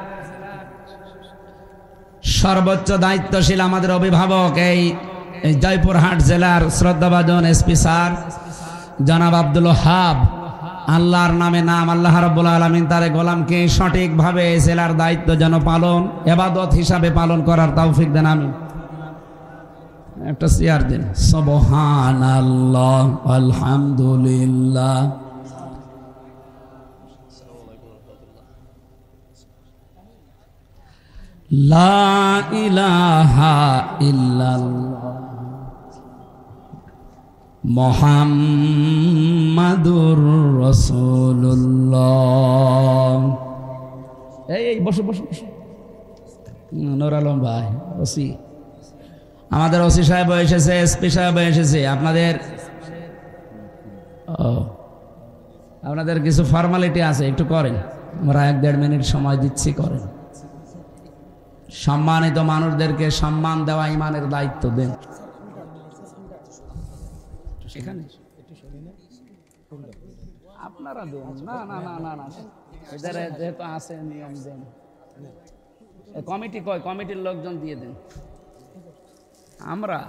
[SPEAKER 1] সর্বোচ্চ দায়িত্বশীল আমাদের অভিভাবক এই জয়পুরহাট জেলার শ্রদ্ধাভাজন এসপি স্যার জনাব আব্দুল ওয়াহাব, আল্লাহর নামে নাম, আল্লাহ রাব্বুল আলামিন তার গোলামকে সঠিকভাবে জেলার দায়িত্ব যেন পালন, ইবাদত হিসাবে পালন করার তৌফিক দেন। আমিন। একটা চেয়ার দিন। সুবহানাল্লাহ, আলহামদুলিল্লাহ, লা ইলাহা ইল্লাল্লাহ, মুহাম্মাদুর রাসূলুল্লাহ। এই বসো বসো বসো। নূর আলম ভাই, ওসি, আমাদের ওসি সাহেব এসেছে, এসপি সাহেব এসেছে। আপনাদের কিছু ফর্মালিটি আছে, একটু করেন। আমরা 1-1.5 মিনিট সময় দিচ্ছি, করেন। সম্মানিত মানুষদেরকে সম্মান দেওয়া ইমানের দায়িত্ব দেন। আপনারা দেন না না না না না, এদের যেহেতু আছে নিয়ম দেন। কমিটি কয়, কমিটির লোকজন দিয়ে দেন। আমরা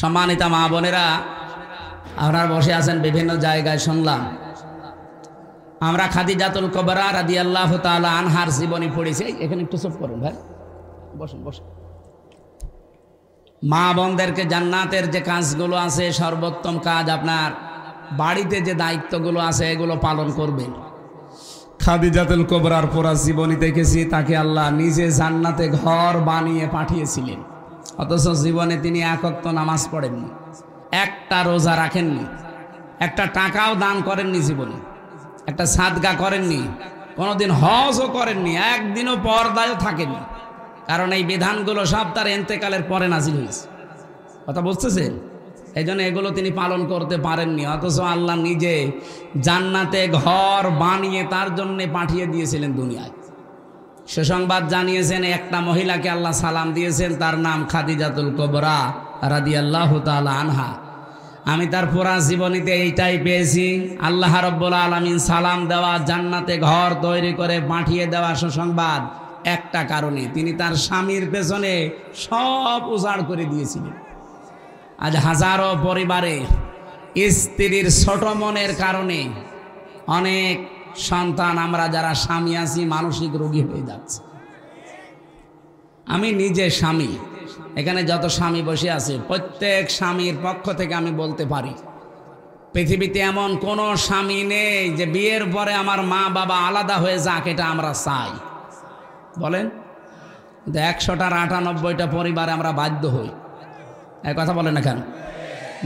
[SPEAKER 1] সম্মানিতা মা বোনেরা, আপনারা বসে আছেন বিভিন্ন জায়গায়, শুনলাম আমরা খাদিজাতুল কুবরা রাদিয়াল্লাহু তাআলা আনহার জীবনী পড়েছি। এখানে একটু চুপ করুন ভাই, বসুন বসুন। মা বোনদেরকে জান্নাতের যে কাজগুলো আছে, সর্বোত্তম কাজ, আপনার বাড়িতে যে দায়িত্বগুলো আছে এগুলো পালন করবেন। খাদিজাতুল কুবরার পুরা জীবনী দেখেছি, তাকে আল্লাহ নিজে জান্নাতে ঘর বানিয়ে পাঠিয়েছিলেন, অথচ জীবনে তিনি 1 ওয়াক্ত নামাজ পড়েননি, একটা রোজা রাখেননি, একটা টাকাও দান করেননি, জীবনে একটা সাদকা করেননি, কোনোদিন হজও করেননি, একদিনও পর্দায়ও থাকেননি। কারণ এই বিধানগুলো সব তার ইন্তেকালের পরে নাজিল হয়েছে। কথা বুঝতেছেন? এই জন্য এগুলো তিনি পালন করতে পারেননি, অথচ আল্লাহ নিজে জান্নাতে ঘর বানিয়ে তার জন্য পাঠিয়ে দিয়েছিলেন দুনিয়ায়। সুসংবাদ জানিয়েছেন, একটা মহিলাকে আল্লাহ সালাম দিয়েছেন, তার নাম খাদিজাতুল কুবরা রাদিয়াল্লাহু তাআলা আনহা। আমি তার পুরা জীবনীতে এইটাই পেয়েছি, আল্লাহ রাব্বুল আলামিন সালাম দেওয়া, জান্নাতে ঘর তৈরি করে পাঠিয়ে দেওয়া সুসংবাদ একটা কারণে, তিনি তার স্বামীর পেছনে সব উজাড় করে দিয়েছিলেন। আজ হাজারো পরিবারে স্ত্রীর ছোট মনের কারণে অনেক সন্তান, আমরা যারা স্বামী আছি, মানসিক রোগী হয়ে যাচ্ছে। আমি নিজে স্বামী, এখানে যত স্বামী বসে আছে প্রত্যেক স্বামীর পক্ষ থেকে আমি বলতে পারি, পৃথিবীতে এমন কোনো স্বামী নেই যে বিয়ের পরে আমার মা বাবা আলাদা হয়ে যাক, এটা আমরা চাই। বলেন, কিন্তু 100টার 98টা পরিবারে আমরা বাধ্য হই। এই কথা বলে না কেন?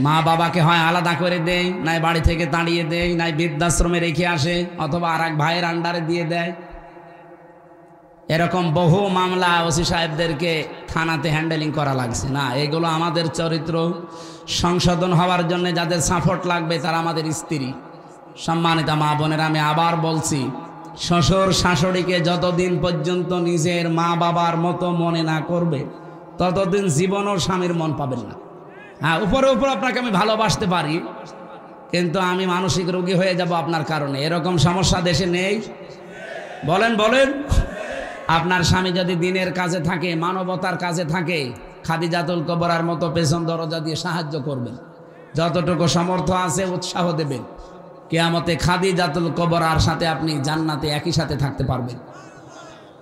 [SPEAKER 1] মা বাবাকে হয় আলাদা করে দেয়, নাই বাড়ি থেকে তাড়িয়ে দেয়, নাই বৃদ্ধাশ্রমে রেখে আসে, অথবা আর এক ভাইয়ের আন্ডারে দিয়ে দেয়। এরকম বহু মামলা ওসি সাহেবদেরকে থানাতে হ্যান্ডেলিং করা লাগছে। না, এগুলো আমাদের চরিত্র সংশোধন হওয়ার জন্য যাদের সাপোর্ট লাগবে তারা আমাদের স্ত্রী। সম্মানিতা মা বোনেরা, আমি আবার বলছি, শ্বশুর শাশুড়িকে যতদিন পর্যন্ত নিজের মা বাবার মতো মনে না করবে ততদিন জীবনও স্বামীর মন পাবেন না। হ্যাঁ, উপরে উপরে আপনাকে আমি ভালোবাসতে পারি, কিন্তু আমি মানসিক রোগী হয়ে যাব আপনার কারণে। এরকম সমস্যা দেশে নেই? বলেন বলেন। আপনার স্বামী যদি দিনের কাজে থাকে, মানবতার কাজে থাকে, খাদিজাতুল কুবরার মতো পেছন দরজা দিয়ে সাহায্য করবেন, যতটুকু সামর্থ্য আছে উৎসাহ দেবেন। কিয়ামতে খাদিজাতুল কুবরার সাথে আপনি জান্নাতে একই সাথে থাকতে পারবেন।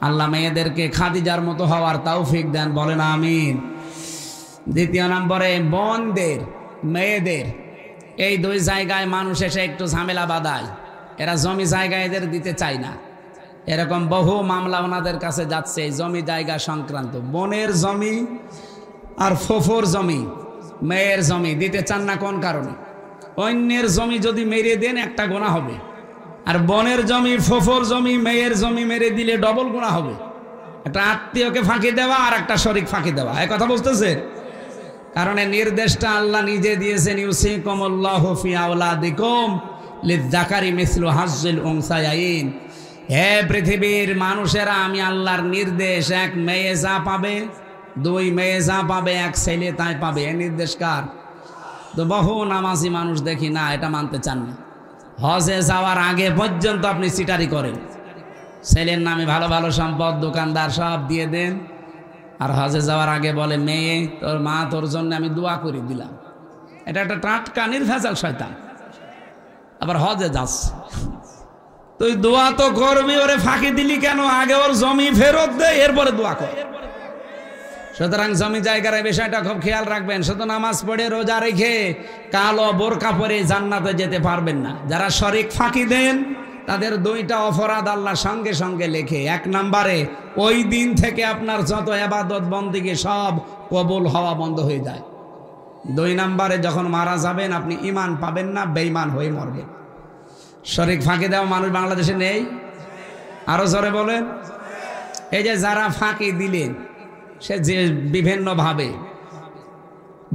[SPEAKER 1] আল্লাহ মেয়েদেরকে খাদিজার মতো হওয়ার তৌফিক দেন, বলেন আমিন। দ্বিতীয় নম্বরে বোনদের, মেয়েদের, এই দুই জায়গায় মানুষ এসে একটু ঝামেলা বাঁধায়। এরা জমি জায়গা এদের দিতে চায় না। এরকম বহু মামলা ওনাদের কাছে যাচ্ছে এই জমি জায়গা সংক্রান্ত। বোনের জমি আর ফুফুর জমি, মেয়ের জমি দিতে চান না কোন কারণে? অন্যের জমি যদি মেরে দেন একটা গুনাহ হবে, আর বোনের জমি, ফুফুর জমি, মেয়ের জমি মেরে দিলে ডবল গুনাহ হবে। একটা আত্মীয়কে ফাঁকি দেওয়া আর একটা শরীক ফাঁকি দেওয়া। এই কথা বুঝতেছে? কারণ এই নির্দেশটা আল্লাহ নিজে দিয়েছেন, ইউসিকুমুল্লাহু ফি আওলাদিকুম লিয-যাকারি মিসলু হাজ্জিল উনসায়াইন। হে পৃথিবীর মানুষেরা, আমি আল্লাহর নির্দেশ, এক মেয়ে যা পাবে, দুই মেয়ে যা পাবে, এক ছেলে তাই পাবে। এই নির্দেশ কার? তো বহু নামাজি মানুষ দেখি না, এটা মানতে চান না। হজে যাওয়ার আগে পর্যন্ত আপনি চিটারি করেন, ছেলের নামে ভালো ভালো সম্পদ, দোকানদার সব দিয়ে দেন, আর হজে যাওয়ার আগে বলে, মেয়ে তোর মা তোর জন্য আমি দোয়া করে দিলাম। এটা একটা টাটকা নির্ভেজাল শয়তান। আবার হজে যাচ্ছে, তুই দোয়া তো করবি, ওরে ফাঁকি দিলি কেন? আগে ওর জমি ফেরত দে, এরপরে দোয়া কর। সুতরাং জমি জায়গার এই বিষয়টা খুব খেয়াল রাখবেন। শুধু নামাজ পড়ে রোজা রেখে কালো বোরকা পরে জান্নাতে যেতে পারবেন না। যারা শরিক ফাঁকি দেন তাদের দুইটা অপরাধ আল্লাহ সঙ্গে সঙ্গে লেখে। এক নম্বরে, ওই দিন থেকে আপনার যত ইবাদত বন্দেগী সব কবুল হওয়া বন্ধ হয়ে যায়। দুই নম্বরে, যখন মারা যাবেন আপনি ঈমান পাবেন না, বেঈমান হয়ে মরবেন। শরিক ফাঁকি দেওয়া মানুষ বাংলাদেশে নেই? আরো জোরে বলেন। এই যে যারা ফাঁকি দিলেন, সে যে বিভিন্নভাবে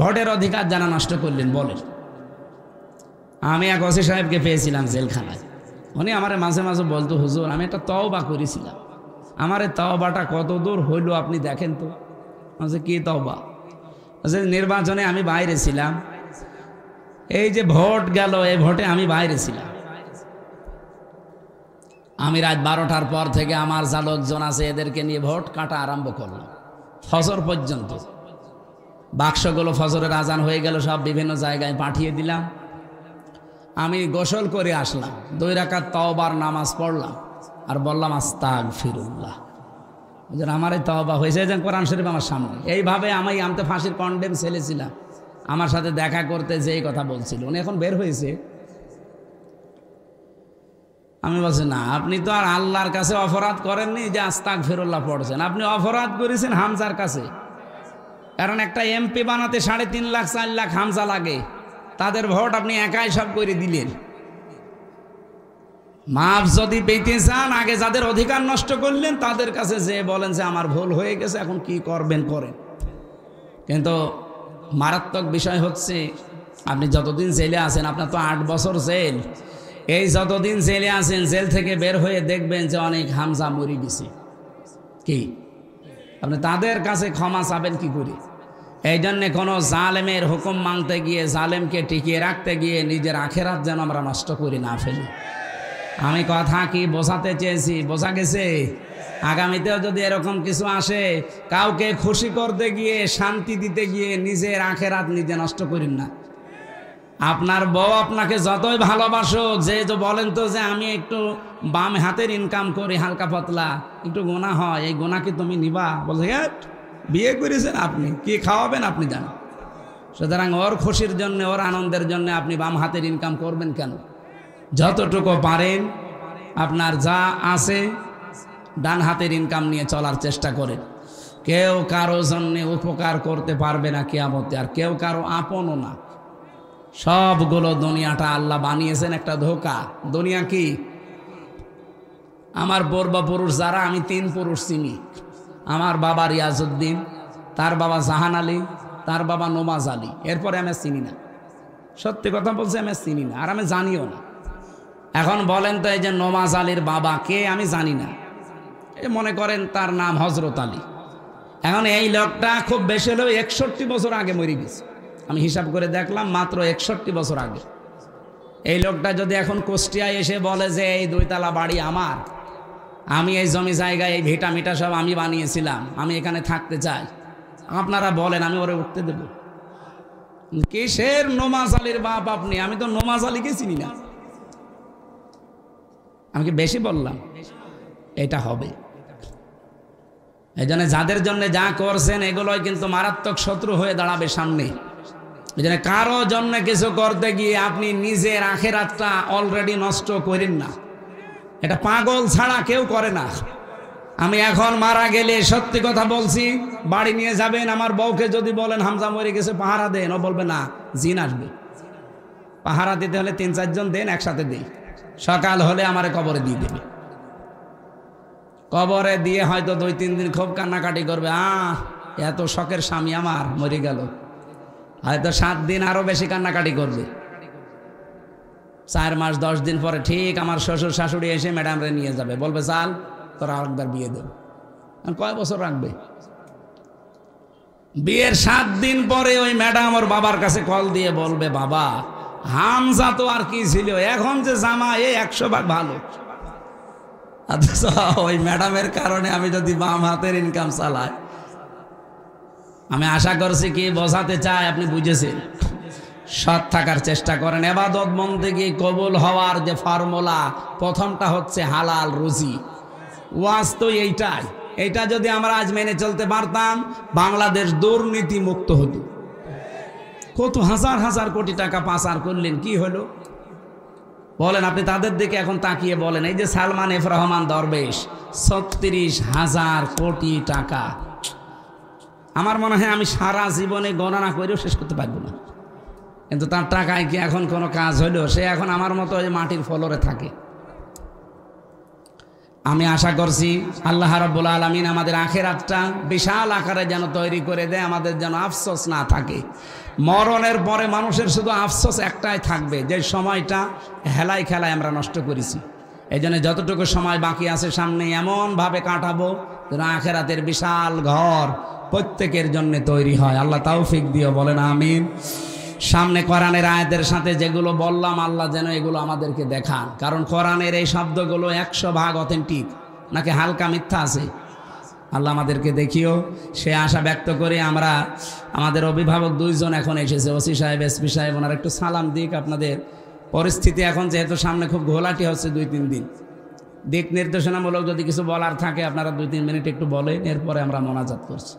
[SPEAKER 1] ভোটের অধিকার যারা নষ্ট করলেন, বলেন। আমি এক ওসি সাহেবকে পেয়েছিলাম জেলখানায়। উনি আমার মাঝে মাঝে বলতো, হুজুর আমি একটা তওবা করেছিলাম, আমার এই তওবাটা কত দূর হইল আপনি দেখেন তো। বলছে, কি তওবা? বলছে, নির্বাচনে আমি বাইরে ছিলাম, এই যে ভোট গেল, এই ভোটে আমি বাইরে ছিলাম। আমি রাত 12টার পর থেকে আমার যা লোকজন আছে এদেরকে নিয়ে ভোট কাটা আরম্ভ করলাম ফজর পর্যন্ত। বাক্সগুলো ফজরের আজান হয়ে গেল, সব বিভিন্ন জায়গায় পাঠিয়ে দিলাম। আমি গোসল করে আসলাম, 2 রাকাত তওবার নামাজ পড়লাম, আর বললাম আস্তাগফিরুল্লাহ। আমার এই তওবা হয়েছে, যে কোরআন শরীফ আমার সামনে। এইভাবে আমি আমতে ফাঁসির কন্ডেম ছেলেছিলাম, আমার সাথে দেখা করতে যেই কথা বলছিল, উনি এখন বের হয়েছে। আমি বলছি, না আপনি তো আর আল্লাহর কাছে অপরাধ করেননি যে আস্তাগফিরুল্লাহ পড়ছেন, আপনি অপরাধ করেছেন হামজার কাছে। কারণ একটা এমপি বানাতে 3.5 লাখ 4 লাখ হামজা লাগে, তাদের ভোট আপনি একাই সব করে দিলেন। মাফ যদি পেতে চান, আগে যাদের অধিকার নষ্ট করলেন তাদের কাছে যে বলেন যে আমার ভুল হয়ে গেছে, এখন কি করবেন করেন। কিন্তু মারাত্মক বিষয় হচ্ছে, আপনি যতদিন জেলে আছেন, আপনার তো 8 বছর জেল, এই যতদিন জেলে আছেন, জেল থেকে বের হয়ে দেখবেন যে অনেক হামজা মরে গেছে। কি আপনি তাদের কাছে ক্ষমা চাবেন কি করে? এই জন্যে কোনো জালেমের হুকুম মানতে গিয়ে, জালেমকে টিকিয়ে রাখতে গিয়ে নিজের আখেরাত যেন আমরা নষ্ট করে না ফেলি। আমি কথা কি বোঝাতে চেয়েছি? বোঝা গেছে? আগামীতেও যদি এরকম কিছু আসে, কাউকে খুশি করতে গিয়ে, শান্তি দিতে গিয়ে নিজের আখেরাত নিজে নষ্ট করেন না। আপনার বউ আপনাকে যতই ভালোবাসুক, যে বলেন তো যে আমি একটু বাম হাতের ইনকাম করি, হালকা পাতলা একটু গোনা হয়, এই গোনা কি তুমি নিবা? বলছে, বিয়ে করেছেন আপনি, কি খাওয়াবেন আপনি জানেন। সুতরাং ওর খুশির জন্য, ওর আনন্দের জন্য আপনি বাম হাতের ইনকাম করবেন কেন? যতটুকু পারেন আপনার যা আছে ডান হাতের ইনকাম নিয়ে চলার চেষ্টা করেন। কেউ কারো জন্য উপকার করতে পারবে না কিয়ামতে, আর কেউ কারো আপনও না। সবগুলো দুনিয়াটা আল্লাহ বানিয়েছেন একটা ধোঁকা। দুনিয়া কি? আমার পূর্বপুরুষ যারা, আমি 3 পুরুষ চিনি। আমার বাবা রিয়াজউদ্দিন, তার বাবা জাহান আলী, তার বাবা নমাজ আলী, এরপরে আমি চিনি না। সত্যি কথা বলছি, আমি চিনি না, আর আমি জানিও না। এখন বলেন তো, এই যে নমাজ আলীর বাবা কে? আমি জানি না। এই মনে করেন তার নাম হজরত আলী। এখন এই লোকটা খুব বেশি হলেও 61 বছর আগে মরে গেছে। আমি হিসাব করে দেখলাম, মাত্র 61 বছর আগে। এই লোকটা যদি এখন কুষ্টিয়ায় এসে বলে যে এই 2 তলা বাড়ি আমার, আমি এই জমি জায়গায় এই ভিটা মিটা সব আমি বানিয়েছিলাম, আমি এখানে থাকতে চাই, আপনারা বলেন আমি ওরে উঠতে দেব? কিসের নমাজ আলীর বাপ আপনি? আমি তো নমাজ আলীকে চিনি না। আমি কি বেশি বললাম? এটা হবে। এই জন্য যাদের জন্য যা করছেন এগুলোই কিন্তু মারাত্মক শত্রু হয়ে দাঁড়াবে সামনে। এই জন্য কারো জন্য কিছু করতে গিয়ে আপনি নিজের আখিরাতটা অলরেডি নষ্ট করেন না। এটা পাগল ছাড়া কেউ করে না। আমি এখন মারা গেলে সত্যি কথা বলছি, বাড়ি নিয়ে যাবেন, আমার বউকে যদি বলেন হামজা মরে গেছে পাহারা দেন, ও বলবে না, জিন আসবে। পাহারা দিতে হলে 3-4 জন দেন, একসাথে দেই। সকাল হলে আমারে কবরে দিয়ে দেবে। কবরে দিয়ে হয়তো 2-3 দিন খুব কান্নাকাটি করবে, এত শখের স্বামী আমার মরে গেল। হয়তো 7 দিন আরো বেশি কান্নাকাটি করবে। 4 মাস 10 দিন পরে ঠিক আমার শ্বশুর শাশুড়ি এসে ম্যাডামরে নিয়ে যাবে, বলবে চাল তোরা আরেকবার বিয়ে দেব। কয় বছর রাখবে? বিয়ের 7 দিন পরে ওই ম্যাডাম ওর বাবার কাছে কল দিয়ে বলবে, বাবা হামজা তো আর কি ছিল, এখন যে জামা এ 100 ভাগ ভালো। ওই ম্যাডামের কারণে আমি যদি বাম হাতের ইনকাম চালাই। আমি আশা করছি কি বোঝাতে চাই আপনি বুঝেছেন। সৎ থাকার চেষ্টা করেন। ইবাদত বন্দেগী কবুল হওয়ার যে ফর্মুলা, প্রথমটা হচ্ছে হালাল রুজি। ওয়াজ তো এইটাই। এইটা যদি আমরা আজ মেনে চলতে পারতাম, বাংলাদেশ দুর্নীতি মুক্ত হতো। কত হাজার হাজার কোটি টাকা পাচার করলেন, কি হলো বলেন? আপনি তাদের দিকে এখন তাকিয়ে বলেন, এই যে সালমান এফ রহমান দরবেশ 36,000 কোটি টাকা। আমার মনে হয় আমি সারা জীবনে গণনা করেও শেষ করতে পারবো না। কিন্তু তার টাকায় কি এখন কোনো কাজ হইল? সে এখন আমার মতো ওই মাটির ফলরে থাকে। আমি আশা করছি আল্লাহ রাব্বুল আলামিন আমাদের আখিরাতটা বিশাল আকারে যেন তৈরি করে দেয়, আমাদের যেন আফসোস না থাকে। মরণের পরে মানুষের শুধু আফসোস একটাই থাকবে, যে সময়টা হেলায় খেলায় আমরা নষ্ট করেছি। এই জন্য যতটুকু সময় বাকি আছে সামনে এমনভাবে কাটাবো যেন আখিরাতের বিশাল ঘর প্রত্যেকের জন্য তৈরি হয়। আল্লাহ তৌফিক দিও, বলেন আমিন। সামনে কোরআনের আয়াতের সাথে যেগুলো বললাম, আল্লাহ যেন এগুলো আমাদেরকে দেখান। কারণ কোরআনের এই শব্দগুলো 100 ভাগ অথেন্টিক, নাকি হালকা মিথ্যা আছে? আল্লাহ আমাদেরকে দেখিও, সে আশা ব্যক্ত করে আমরা আমাদের অভিভাবক 2 জন এখন এসেছে, ওসি সাহেব, এসপি সাহেব, ওনার একটু সালাম দিক। আপনাদের পরিস্থিতি এখন যেহেতু সামনে খুব ঘোলাটি হচ্ছে 2-3 দিন, দিক নির্দেশনামূলক যদি কিছু বলার থাকে আপনারা 2-3 মিনিট একটু বলেন, এরপরে আমরা মোনাজাত করছি।